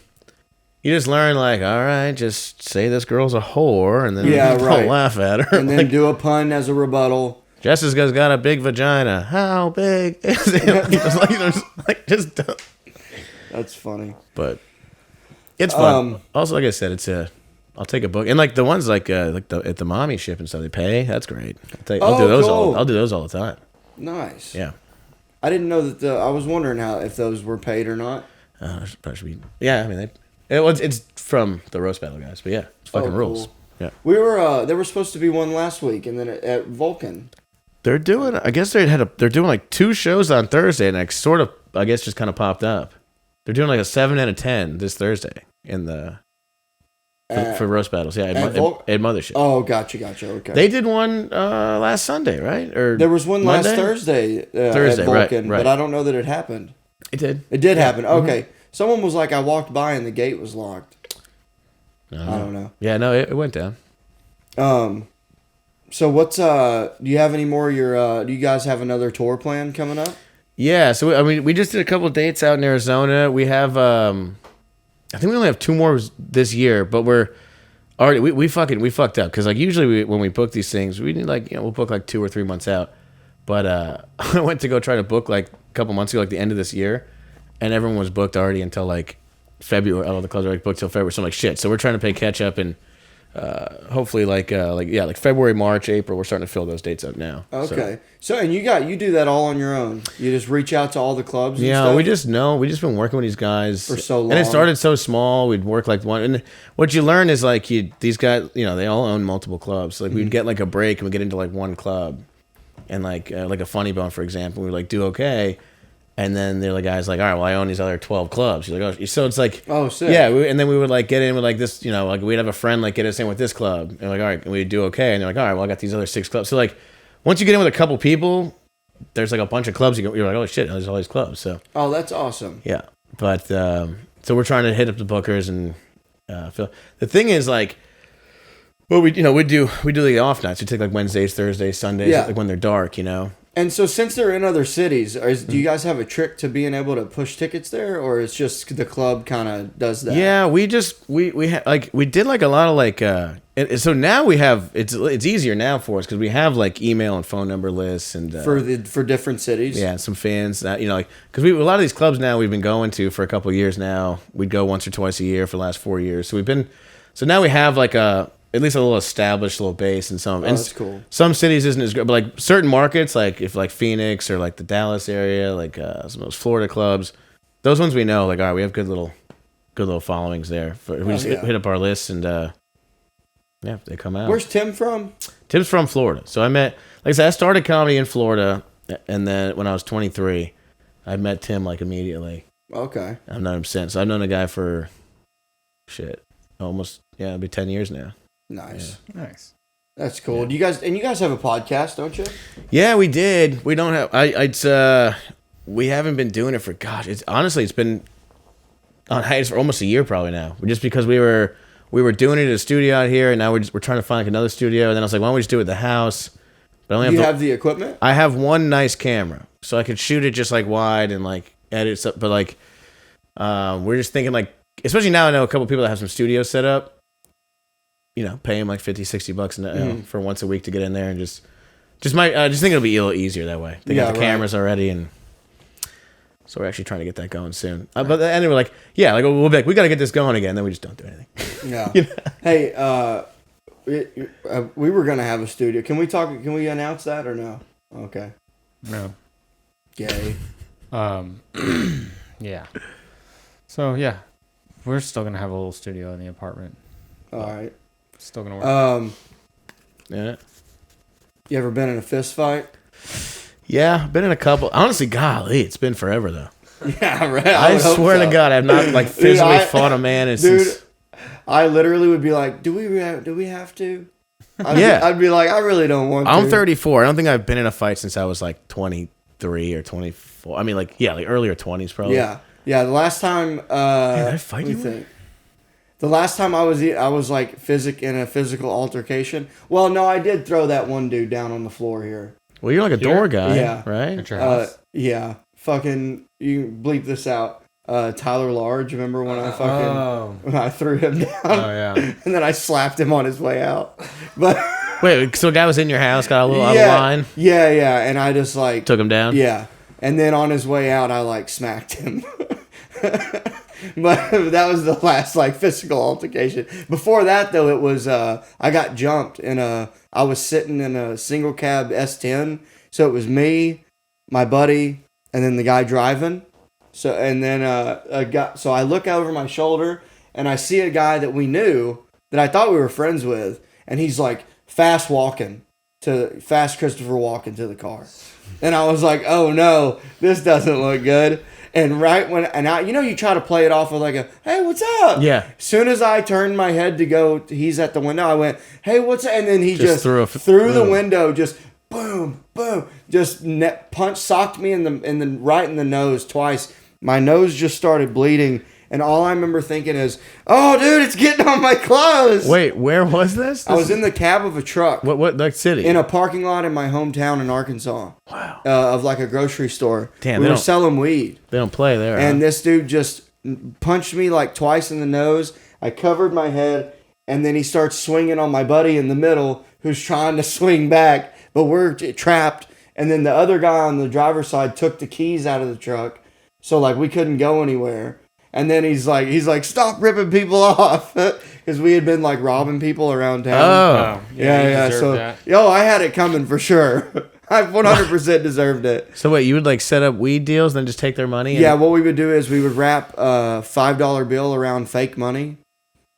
You just learn like, all right, just say this girl's a whore, and then don't laugh at her. And then Like, do a pun as a rebuttal. Jessica's got a big vagina. How big is it? Just don't. That's funny. But it's fun. Also, like I said, I'll take a book, and like the ones like at the mommy ship and stuff, they pay. That's great. I'll do those cool. I'll do those all the time. Nice. Yeah. I didn't know that I was wondering if those were paid or not. Should be. Yeah, I mean, it's from the roast battle guys, but yeah, it's fucking rules. Cool. Yeah. We were there was supposed to be one last week, and then at Vulcan. They're doing. I guess they're doing like 2 shows on Thursday, and I guess just kind of popped up. They're doing like a 7 and a 10 this Thursday in the for roast battles. Yeah, at Mothership. Oh, gotcha. Okay. They did one last Sunday, right? Or there was one Monday? last Thursday. Thursday, at Vulcan, right. but I don't know that it happened. It did. It did happen. Okay. Someone was like, I walked by and the gate was locked. I don't know. Yeah, no, it went down. So what's do you have any more? Do you guys have another tour plan coming up? Yeah, so we just did a couple of dates out in Arizona. We have I think we only have 2 more this year, but we're already we fucked up because like usually when we book these things, we need like we'll book like 2 or 3 months out. But I went to go try to book like a couple months ago, like the end of this year, and everyone was booked already until like February. All the clubs are like booked till February. So I'm like shit. So we're trying to play catch up and hopefully like February, March, April. We're starting to fill those dates up now. Okay. So and you do that all on your own. You just reach out to all the clubs. And Yeah, stuff? we just been working with these guys For so and it long. started so small. We'd work like one, and what you learn is like these guys, they all own multiple clubs. So, like we'd get like a break and we get into like one club, and like a Funny Bone, for example, we like do okay, and then they're like guys like, all right, well I own these other 12 clubs. You're like, oh, so it's like, Oh, sick. yeah, and then we would like get in with like this, like we'd have a friend like get us in with this club, and like all right, and we'd do okay, and they're like, all right, well I got these other 6 clubs. So like once you get in with a couple people, there's like a bunch of clubs. You're like, oh shit, there's all these clubs. So Oh, that's awesome. yeah, but so we're trying to hit up the bookers and fill. The thing is like, well, we do the off nights. We take like Wednesdays, Thursdays, Sundays, Yeah. like when they're dark, And so since they're in other cities, do you guys have a trick to being able to push tickets there, or it's just the club kind of does that? Yeah, we did like a lot of like so now we have it's easier now for us because we have like email and phone number lists and For different cities. yeah, some fans that like because a lot of these clubs now we've been going to for a couple of years now. We'd go once or twice a year for the last 4 years. So now we have like at least a little established little base in some. And that's cool. Some cities isn't as good, but like certain markets, like if like Phoenix or like the Dallas area, like some of those Florida clubs, those ones we know, like all right, we have good little followings there. We just hit up our lists and yeah, they come out. Where's Tim from? Tim's from Florida, so like I said, I started comedy in Florida, and then when I was 23, I met Tim like immediately. Okay. I've known him since. I've known a guy for almost it'll be 10 years now. Nice. Nice. That's cool. Do you guys have a podcast, don't you? Yeah, we did. We don't have. We haven't been doing it for it's been on hiatus for almost a year probably now. Just because we were doing it at a studio out here, and now we're trying to find like another studio. And then I was like, why don't we just do it at the house? But I only You have the equipment? I have one nice camera, so I could shoot it just like wide and like edit stuff. But like, we're just thinking like, especially now I know a couple people that have some studios set up. Pay them like $50-$60 for once a week to get in there and just think it'll be a little easier that way. They got the cameras already, and so we're actually trying to get that going soon. But then we're like, yeah, like we'll be like, we got to get this going again. Then we just don't do anything. Yeah. Hey, we were gonna have a studio. Can we announce that or no? Okay. No. Gay. Yeah. So yeah, we're still gonna have a little studio in the apartment. All right. Still gonna work. Yeah. You ever been in a fist fight? Yeah, been in a couple. Honestly, golly, it's been forever though. Yeah, right. I swear to God, I've not like physically fought a man. Dude, I literally would be like, do we have to? I'd be like, I really don't want to. I'm 34. I don't think I've been in a fight since I was like 23 or 24. I mean, like earlier 20s probably. Yeah. The last time, I fight let me you? think. The last time I was like in a physical altercation. Well, no, I did throw that one dude down on the floor here. Well, you're like a door guy, Yeah. right? At your house. Yeah. Fucking, you bleep this out. Tyler Large, remember when when I threw him down? Oh, yeah. And then I slapped him on his way out. But Wait, so a guy was in your house, got a little out of line, Yeah, and I just like took him down? Yeah. And then on his way out I like smacked him. But that was the last like physical altercation. Before that though, it was I got jumped I was sitting in a single cab S10. So it was me, my buddy, and then the guy driving. So and then so I look over my shoulder and I see a guy that we knew that I thought we were friends with, and he's like fast Christopher Walken to the car. And I was like, oh no, this doesn't look good. And right when, you try to play it off with like hey, what's up? Yeah. As soon as I turned my head to go, he's at the window, I went, hey, what's up? And then he just through the window, just boom, boom, just socked me in the right in the nose twice. My nose just started bleeding. And all I remember thinking is, oh, dude, it's getting on my clothes. Wait, where was this? I was in the cab of a truck. What like city? In a parking lot in my hometown in Arkansas. Wow. Of like a grocery store. Damn, we were selling weed. They don't play there. And this dude just punched me like twice in the nose. I covered my head. And then he starts swinging on my buddy in the middle who's trying to swing back. But we're trapped. And then the other guy on the driver's side took the keys out of the truck. So like we couldn't go anywhere. And then he's like, stop ripping people off, because we had been like robbing people around town. Oh, yeah. So, I had it coming for sure. I 100% deserved it. So wait, you would like set up weed deals, then just take their money? Yeah, what we would do is we would wrap a $5 bill around fake money,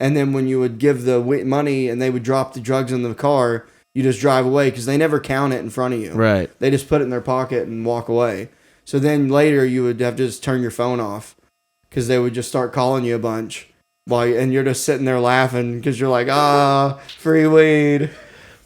and then when you would give the money and they would drop the drugs in the car, you just drive away because they never count it in front of you. Right. They just put it in their pocket and walk away. So then later you would have to just turn your phone off, because they would just start calling you a bunch, and you're just sitting there laughing because you're like, free weed.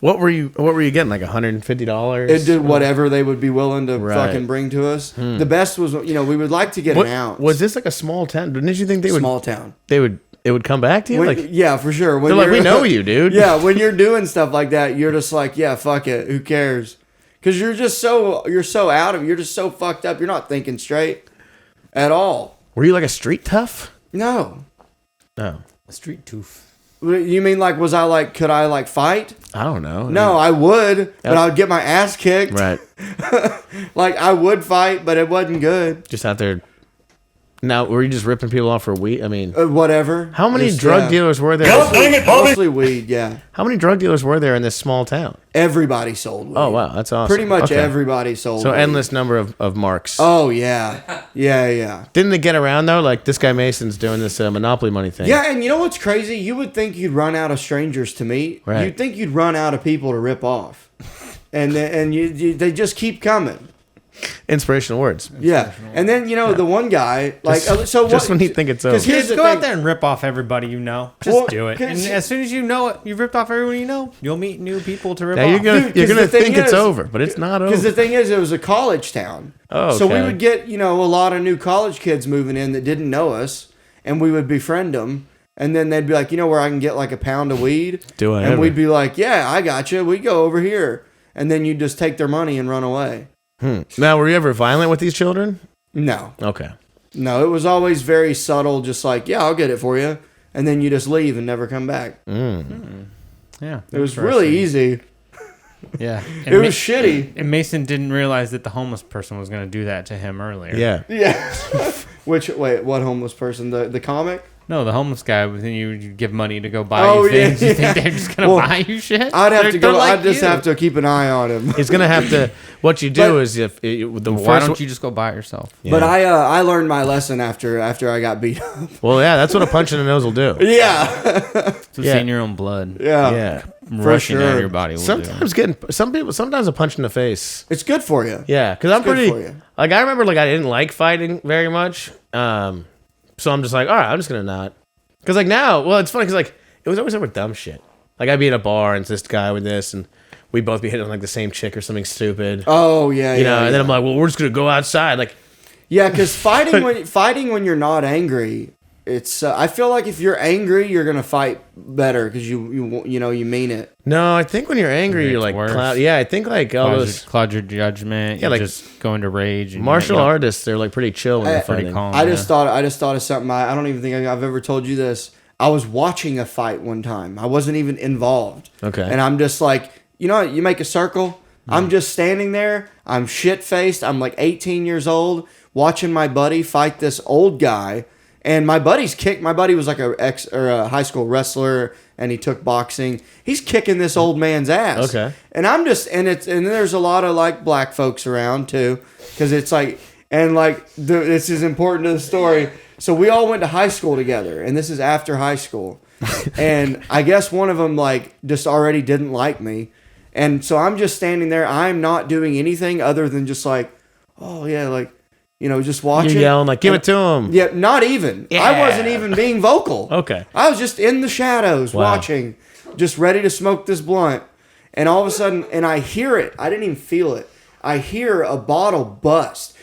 What were you getting, like $150? It did whatever they would be willing to fucking bring to us. The best was, we would like to get an ounce. Was this like a small town? Didn't you think they would? Small town. It would come back to you? Yeah, for sure. They're like, we know you, dude. Yeah, when you're doing stuff like that, you're just like, yeah, fuck it. Who cares? Because you're just so out of it. You're just so fucked up. You're not thinking straight at all. Were you like a street tough? No. No. A street tooth. You mean like, could I like fight? I don't know. No, I would, but I would get my ass kicked. Right. Like, I would fight, but it wasn't good. Just out there. Now, were you just ripping people off for weed? I mean, whatever. How many drug dealers were there? Mostly weed, yeah. How many drug dealers were there in this small town? Everybody sold weed. Oh, wow. That's awesome. Pretty much Okay. everybody sold So weed. endless number of marks. Oh, yeah. Yeah. Didn't they get around, though? Like, this guy Mason's doing this Monopoly money thing. Yeah, and you know what's crazy? You would think you'd run out of strangers to meet. Right. You'd think you'd run out of people to rip off. And they just keep coming. Inspirational words. Yeah. And then, the one guy, like, Just when you think it's over. Because here's the Go thing. out there and rip off everybody you know. Just Well, do it. And as soon as you know it, you've ripped off everyone you know, you'll meet new people to rip Now off. you're gonna Dude, 'cause the thing think it's is- over, but it's not over. Because the thing is, it was a college town. Oh, So we okay. would get, a lot of new college kids moving in that didn't know us, and we would befriend them. And then they'd be like, where I can get like a pound of weed? Do whatever. And we'd be like, yeah, I got you. We go over here. And then you'd just take their money and run away. Now, were you ever violent with these children? No. Okay. No, it was always very subtle, just like, yeah, I'll get it for you. And then you just leave and never come back. Yeah. It was really easy. Yeah. It was shitty. And Mason didn't realize that the homeless person was going to do that to him earlier. Yeah. Yeah. What homeless person? The comic? No, the homeless guy, then you give money to go buy Oh, you things. yeah, You think yeah. they're just going to Well, buy you shit? I'd have They're- to go. they're like I'd just you. have to keep an eye on him. He's gonna have to. What you do But- is if the Why first don't you just go buy it yourself? Yeah. But I learned my lesson after I got beat up. Well, yeah, that's what a punch in the nose will do. Yeah. So Yeah. seeing your own blood Yeah. Yeah. rushing out sure. of your body will Sometimes a punch in the face. It's good for you. Yeah, because I'm good pretty. for you. Like I remember, like I didn't like fighting very much. So I'm just like, all right, I'm just gonna not. Because like now, well, it's funny because like it was always over dumb shit. Like I'd be at a bar and it's this guy with this, and we'd both be hitting on like the same chick or something stupid. Oh yeah, You know, and then I'm like, well, we're just gonna go outside. Like, yeah, because fighting when you're not angry, it's. I feel like if you're angry, you're gonna fight better because you mean it. no, I think when you're angry, Maybe you're it's like, worse. I think like all those Cloud your judgment. Yeah, You like just go into rage. And martial artists, they're like pretty chill when they're pretty fighting. calm. I just thought of something. I don't even think I've ever told you this. I was watching a fight one time. I wasn't even involved. Okay. And I'm just like, you know, you make a circle. I'm just standing there. I'm shit faced. I'm like 18 years old, watching my buddy fight this old guy. And my buddy's kicked. My buddy was like a high school wrestler, and he took boxing. He's kicking this old man's ass. Okay. And I'm just, and there's a lot of like black folks around too, because it's like, and like this is important to the story. So we all went to high school together, and this is after high school. And I guess one of them like just already didn't like me. And so I'm just standing there. I'm not doing anything other than just like, oh yeah, like, you know, just watching. You're yelling like, give it to him. Yeah, not even. I wasn't even being vocal. Okay. I was just in the shadows watching, just ready to smoke this blunt. And all of a sudden, and I hear it. I didn't even feel it. I hear a bottle bust.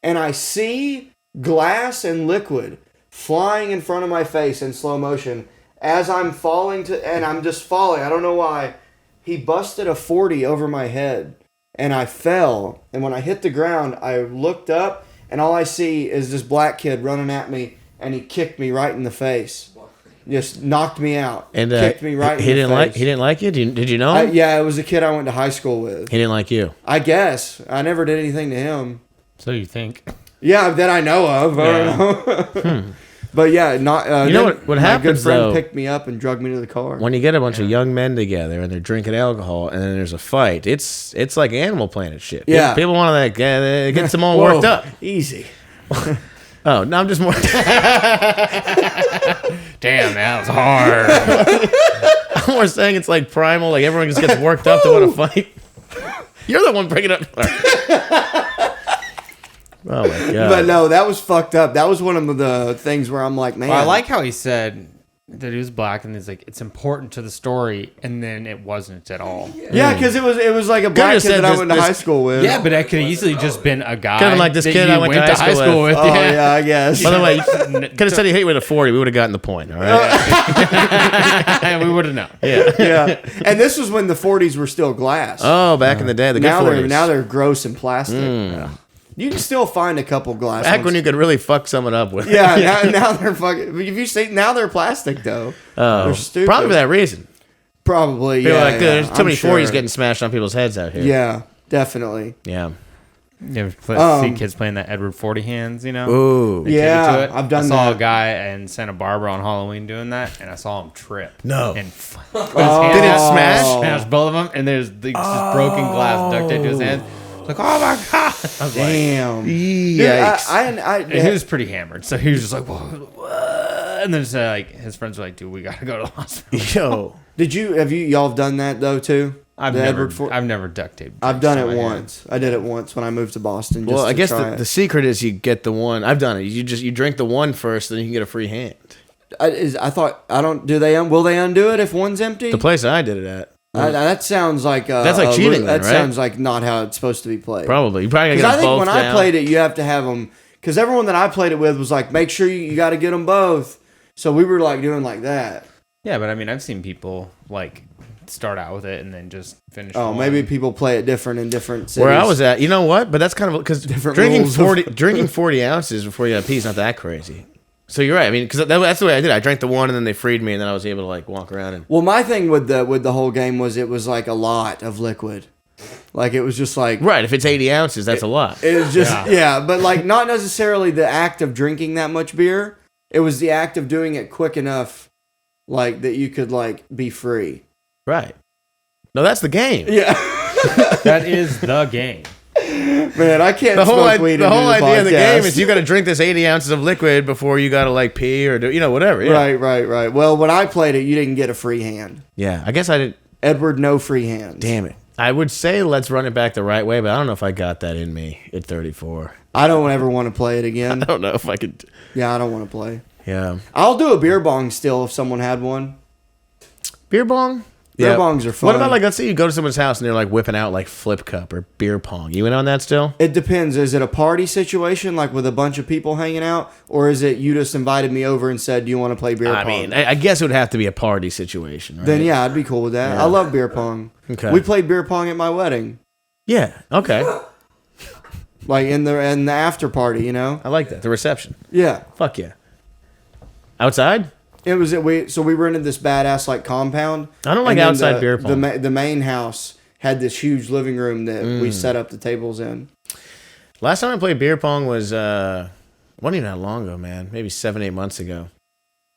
And I see glass and liquid flying in front of my face in slow motion as I'm falling and I'm just falling. I don't know why. He busted a 40 over my head, and I fell. And when I hit the ground, I looked up, and all I see is this black kid running at me, and he kicked me right in the face. Just knocked me out. And kicked me right in the face. He didn't like you? Did you know him? Yeah, it was a kid I went to high school with. He didn't like you. I guess. I never did anything to him. So you think? Yeah, that I know of. I don't know. But yeah, not. You know what my happens, good friend though? picked me up and drugged me to the car. When you get a bunch of young men together and they're drinking alcohol and then there's a fight, it's like Animal Planet shit. Yeah. People want to like get them all Whoa, worked up. Easy. Oh, no, I'm just more. Damn, that was hard. I'm more saying it's like primal. Like everyone just gets worked up to want to fight. You're the one bringing it up. Oh my god! But no, that was fucked up. That was one of the things where I'm like, man. Well, I like how he said that he was black, and he's like, it's important to the story, and then it wasn't at all. Yeah, because it was like a black Could've kid said that I this- went to this- high school with. Yeah, but that could have easily just been a guy. Kinda like this that kid you I went to high school with. Oh yeah, I guess. By the way, could have said he hit you with a 40. We would have gotten the point. All right. We would have known. Yeah. Yeah, and this was when the 40s were still glass. Oh, back in the day, the good now 40s. they're gross and plastic. Yeah. You can still find a couple glass. Back ones. when you could really fuck someone up with. Yeah, now they're fucking. If you see, now they're plastic though. They're stupid. Probably for that reason. Probably. People Yeah, are like, there's too I'm many sure. 40s getting smashed on people's heads out here. Yeah, definitely. Yeah. You ever see kids playing that Edward 40 hands, you know? Ooh. They take Yeah, it to it. I've done I saw that. a guy in Santa Barbara on Halloween doing that, and I saw him trip. No. And Did it smash? smash both of them, and there's just broken glass duct taped to his hands. Like, oh my god! I was Damn. Yikes. like, and he was pretty hammered, so he was just like, whoa. And then like his friends were like, dude, we gotta go to the hospital. Yo. Have y'all done that though too? I've The never Edward I've never duct taped. I've done drinks it to my once. I did it once when I moved to Boston. Just Well, I to guess try the it. secret is you get the one. I've done it. You drink the one first, then you can get a free hand. I thought I don't. Do they? Will they undo it if one's empty? The place I did it at. That sounds like That's like cheating then, That right? sounds like not how it's supposed to be played. Probably. You probably Because gotta I get think both when I down. played it, you have to have them. Because everyone that I played it with was like, make sure you got to get them both. So we were like doing like that. Yeah, but I mean, I've seen people like start out with it and then just finish. Oh, one. maybe people play it different in different cities. Where I was at, you know what? But that's kind of because Different drinking rules. 40 ounces before you have pee is not that crazy. So you're right. I mean, because that's the way I did it. I drank the one and then they freed me, and then I was able to like walk around and. Well, my thing with the whole game was it was like a lot of liquid. Like it was just like Right. If it's 80 ounces, that's a lot. it was just yeah, but like not necessarily the act of drinking that much beer. It was the act of doing it quick enough, like that you could like be free. Right. No, that's the game. Yeah, that is the game. man, I can't. The whole, smoke weed the and do whole idea of the game podcast. is you got to drink this 80 ounces of liquid before you got to like pee or do whatever. Yeah. Right. Well, when I played it, you didn't get a free hand. Yeah. I guess I didn't. Edward, no free hands. Damn it. I would say let's run it back the right way, but I don't know if I got that in me at 34. I don't ever want to play it again. I don't know if I could. Yeah, I don't want to play. Yeah. I'll do a beer bong still if someone had one. Beer bong? Beer bongs are fun. What about, like, let's say you go to someone's house and they're, like, whipping out, like, flip cup or beer pong. You in on that still? It depends. Is it a party situation, like with a bunch of people hanging out? Or is it you just invited me over and said, do you want to play beer pong? I mean, I guess it would have to be a party situation, right? Then, yeah, I'd be cool with that. Yeah. I love beer pong. Okay. We played beer pong at my wedding. Yeah, okay. Like in the after party, you know? I like that. The reception. Yeah. Fuck yeah. Outside? It was we rented this badass like compound. I don't like and then outside beer pong. The main house had this huge living room that we set up the tables in. Last time I played beer pong was, wasn't even that long ago, man. Maybe 7-8 months ago.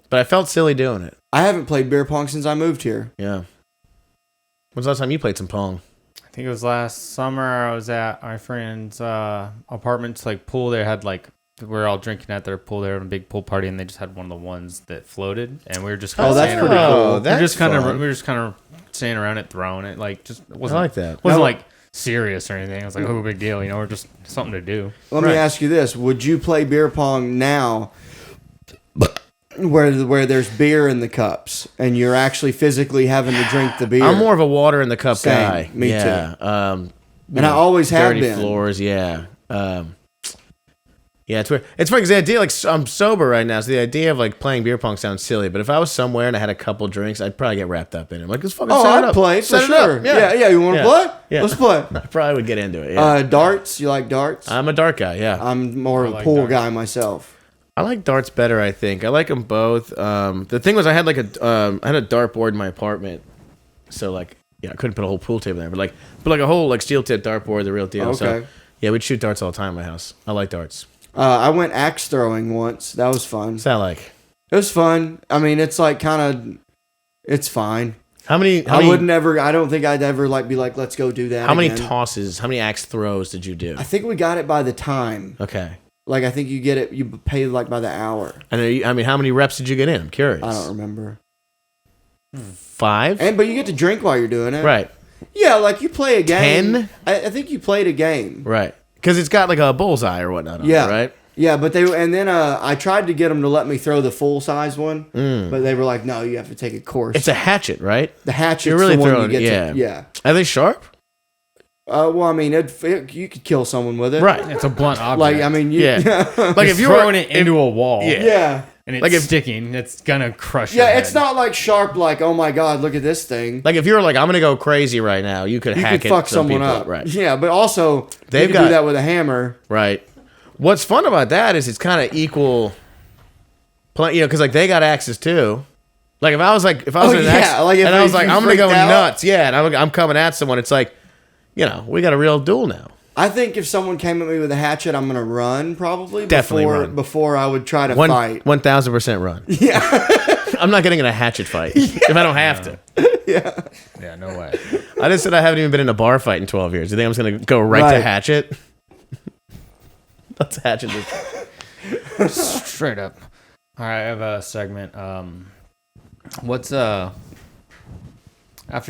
But I felt silly doing it. I haven't played beer pong since I moved here. Yeah. When's the last time you played some pong? I think it was last summer. I was at my friend's apartment's like pool. They had like we were all drinking at their pool. They were having a big pool party, and they just had one of the ones that floated. And we were just kind of that's pretty cool. we were just kind of standing around it, throwing it. Like just it wasn't I like that. wasn't like serious or anything. I was like, oh, big deal, you know, we're just something to do. Let me ask you this: would you play beer pong now, where there's beer in the cups and you're actually physically having to drink the beer? I'm more of a water in the cup Same. guy. Me too. And I always have dirty been. floors, yeah. Yeah, it's weird. It's funny because the idea, like, I'm sober right now, so the idea of like playing beer pong sounds silly. But if I was somewhere and I had a couple drinks, I'd probably get wrapped up in it. I'm like, let's fucking set it I'd up. play for Set it up. sure. Yeah. You want to Yeah. play? Yeah. Let's play. I probably would get into it. Yeah. Darts. You like darts? I'm a dart guy. Yeah, I'm more of a like pool darts. guy myself. I like darts better. I think I like them both. The thing was, I had like I had a dart board in my apartment, so like, yeah, I couldn't put a whole pool table there, but like a whole like steel tip dart board, the real deal. Okay. So yeah, we'd shoot darts all the time in my house. I like darts. I went axe throwing once. That was fun. What's that like? It was fun. I mean, it's like kind of, it's fine. How many? I wouldn't ever. I don't think I'd ever like be like, let's go do that. How many again. tosses? How many axe throws did you do? I think we got it by the time. Okay. Like I think you get it. You pay like by the hour. And I mean, how many reps did you get in? I'm curious. I don't remember. 5. But you get to drink while you're doing it. Right. Yeah, like you play a game. 10? I think you played a game. Right. Because it's got like a bullseye or whatnot. On Yeah. It, right. Yeah, but I tried to get them to let me throw the full size one, but they were like, no, you have to take a course. It's a hatchet, right? The hatchet's You're really the one throwing. you get Yeah. to. Yeah. Are they sharp? Well, I mean, you could kill someone with it. Right. It's a blunt object. Like, I mean, Yeah. Like if you were throwing it into a wall, yeah. and it's Like if- sticking, it's gonna crush. your Yeah, head. it's not like sharp, like, oh my God, look at this thing. Like if you were like, I'm gonna go crazy right now, you could You hack could it. fuck some someone people. up. Right. Yeah, but also, They've you could got- do that with a hammer. Right. What's fun about that is it's kind of equal. Because like they got axes too. Like if I was in an axe, like if and I was like, you I'm gonna go freaked out. nuts, yeah, and I'm coming at someone. It's like, we got a real duel now. I think if someone came at me with a hatchet, I'm gonna run probably. Definitely run. Before I would try to fight. 1,000% run. Yeah. I'm not getting in a hatchet fight if I don't have to. Yeah, no way. I just said I haven't even been in a bar fight in 12 years. You think I'm just gonna go right to Right. hatchet? Let's hatchet this. Straight up. All right, I have a segment. What's after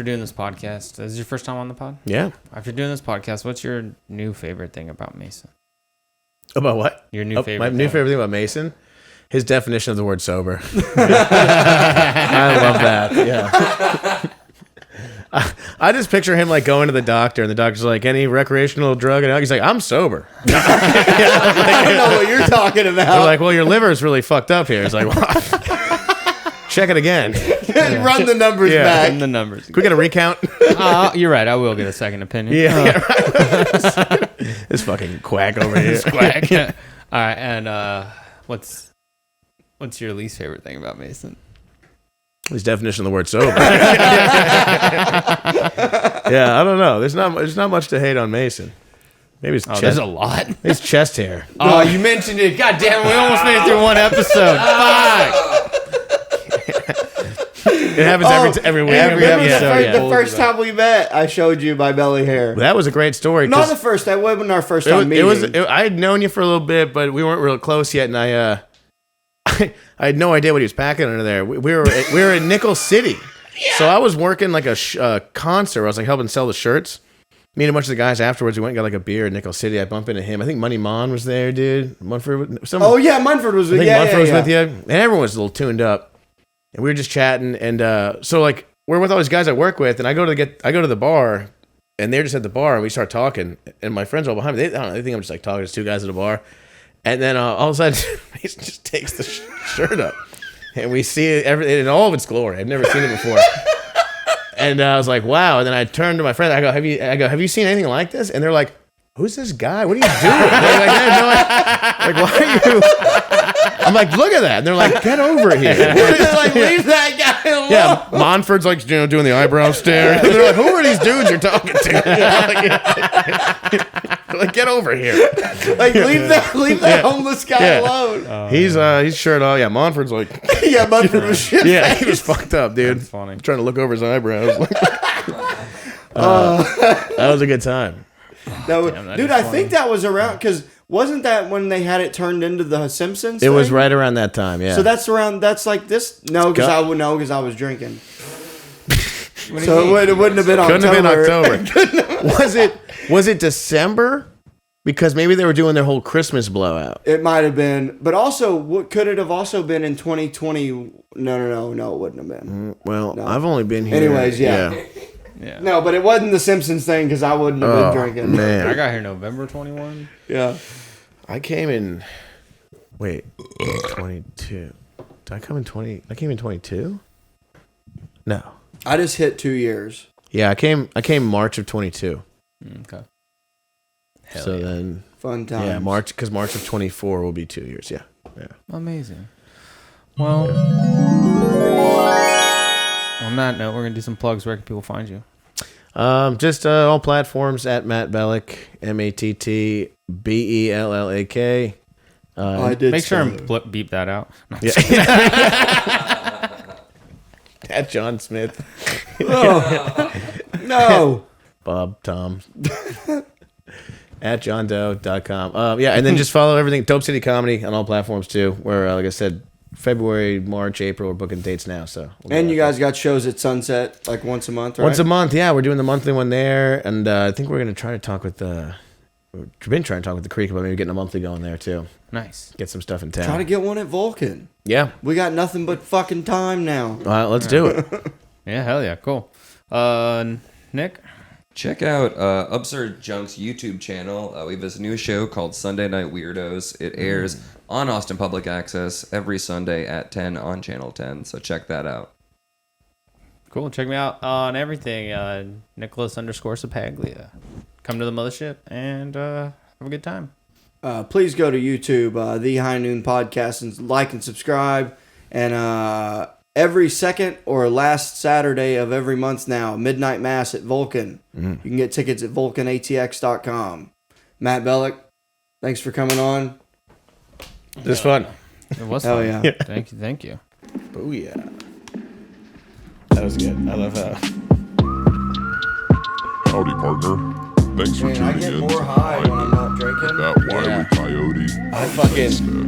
doing this podcast? This is your first time on the pod? Yeah. After doing this podcast, what's your new favorite thing about Mason? About what? Your new favorite. My new thing. favorite thing about Mason, his definition of the word sober. I love that. Yeah. I just picture him like going to the doctor, and the doctor's like, "Any recreational drug?" And he's like, "I'm sober." I don't know what you're talking They're about. like, "Well, your liver's really fucked up here." It's like, check it again. Can Run the numbers Yeah. back. And the numbers. we get a recount? You're right. I will get a second opinion. Yeah. Right. This fucking quack over here. Quack. All right, and what's your least favorite thing about Mason? His definition of the word sober. Yeah, I don't know. There's not much to hate on Mason. Maybe his There's chest. a lot. His chest hair. Oh, you mentioned it. God damn, we almost made it through one episode. Fuck. It happens every week. every Remember episode, the first time we met, I showed you my belly hair. That was a great story. Not 'cause the first. That wasn't our first it time meeting. I had known you for a little bit, but we weren't real close yet, and I had no idea what he was packing under there. We were in Nickel City, so I was working like a concert. I was like helping sell the shirts. Me and a bunch of the guys afterwards, we went and got like a beer in Nickel City. I bumped into him. I think Money Mon was there, dude. Oh yeah, Munford was I with think yeah, Munford yeah, was yeah. with you, and everyone was a little tuned up. And we were just chatting, and so like we're with all these guys I work with, and I go to the bar, and they're just at the bar, and we start talking, and my friends are all behind me. I don't know, they think I'm just like talking to two guys at a bar, and then all of a sudden he just takes the shirt up, and we see it in all of its glory. I'd never seen it before. And I was like, wow. And then I turned to my friend. I go, have you seen anything like this? And they're like, who's this guy? What are you doing? Why are you? I'm like, look at that. And they're like, get over here. They're like, leave that guy alone. Yeah, Monford's like, doing the eyebrow stare. And they're like, who are these dudes you're talking to? Like, get over here. Like, leave that homeless guy alone. He's shirt off. Yeah, Monford's like, Yeah, Monford was shit. yeah, he was fucked up, dude. That's funny. Trying to look over his eyebrows. That was a good time. that Dude, is I funny. think that was around, because wasn't that when they had it turned into the Simpsons It was thing? right around that time, yeah. So that's like this? No, because I was drinking. So it wouldn't have been October. Couldn't have been October. Was it December? Because maybe they were doing their whole Christmas blowout. It might have been. But also, what could it have also been in 2020? No, it wouldn't have been. Well, I've only been here. Anyways, yeah. Yeah. No, but it wasn't the Simpsons thing, because I wouldn't have been drinking. Man. I got here November 21. Yeah. I came in 22. Did I come in 20? I came in 22? No. I just hit 2 years. Yeah, I came March of 22. Okay. So then Fun times. yeah, March of 24 will be 2 years. Yeah. Yeah. Amazing. Well, on that note, we're gonna do some plugs. Where can people find you? Just all platforms at Matt Bellak, MattBellak. I did Make sure say and that. beep that out. No, At John Smith, No. Bob, Tom. At johndoe.com. Yeah, and then just follow everything. Dope City Comedy on all platforms too. Where, like I said, February, March, April, we're booking dates now. So And you guys got shows at Sunset like once a month, right? once a month, yeah, we're doing the monthly one there, and I think we're gonna try to talk with we've been trying to talk with the Creek about maybe getting a monthly going there too. nice. Get some stuff in town. Try to get one at Vulcan. Yeah, We got nothing but fucking time now. let's do it. Yeah, hell yeah, cool. Nick. Check out Absurd Junk's YouTube channel. We have this new show called Sunday Night Weirdos. It airs on Austin Public Access every Sunday at 10 on Channel 10. So check that out. Cool. Check me out on everything. Nicholas_Sapaglia. Come to the mothership and have a good time. Please go to YouTube, The High Noon Podcast, and like and subscribe. And every second or last Saturday of every month now, Midnight Mass at Vulcan. You can get tickets at vulcanatx.com. Matt Bellak, thanks for coming on. This is fun. It was Hell fun. yeah. Thank you. Oh yeah, that was good. I love that. Howdy, partner. Thanks for Man, I tuning get in more to high when I'm not With drinking. that wily coyote. I fucking. Instead.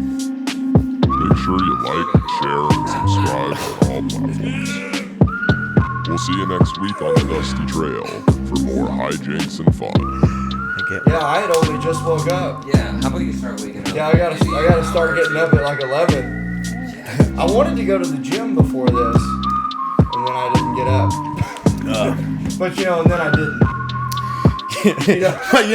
Make sure you like, share, and subscribe on all platforms. We'll see you next week on the Dusty Trail for more hijinks and fun. Yeah, I had only just woke up. Yeah, how about you start waking up? Yeah, I gotta start getting up at like 11. I wanted to go to the gym before this, and then I didn't get up. But and then I didn't. But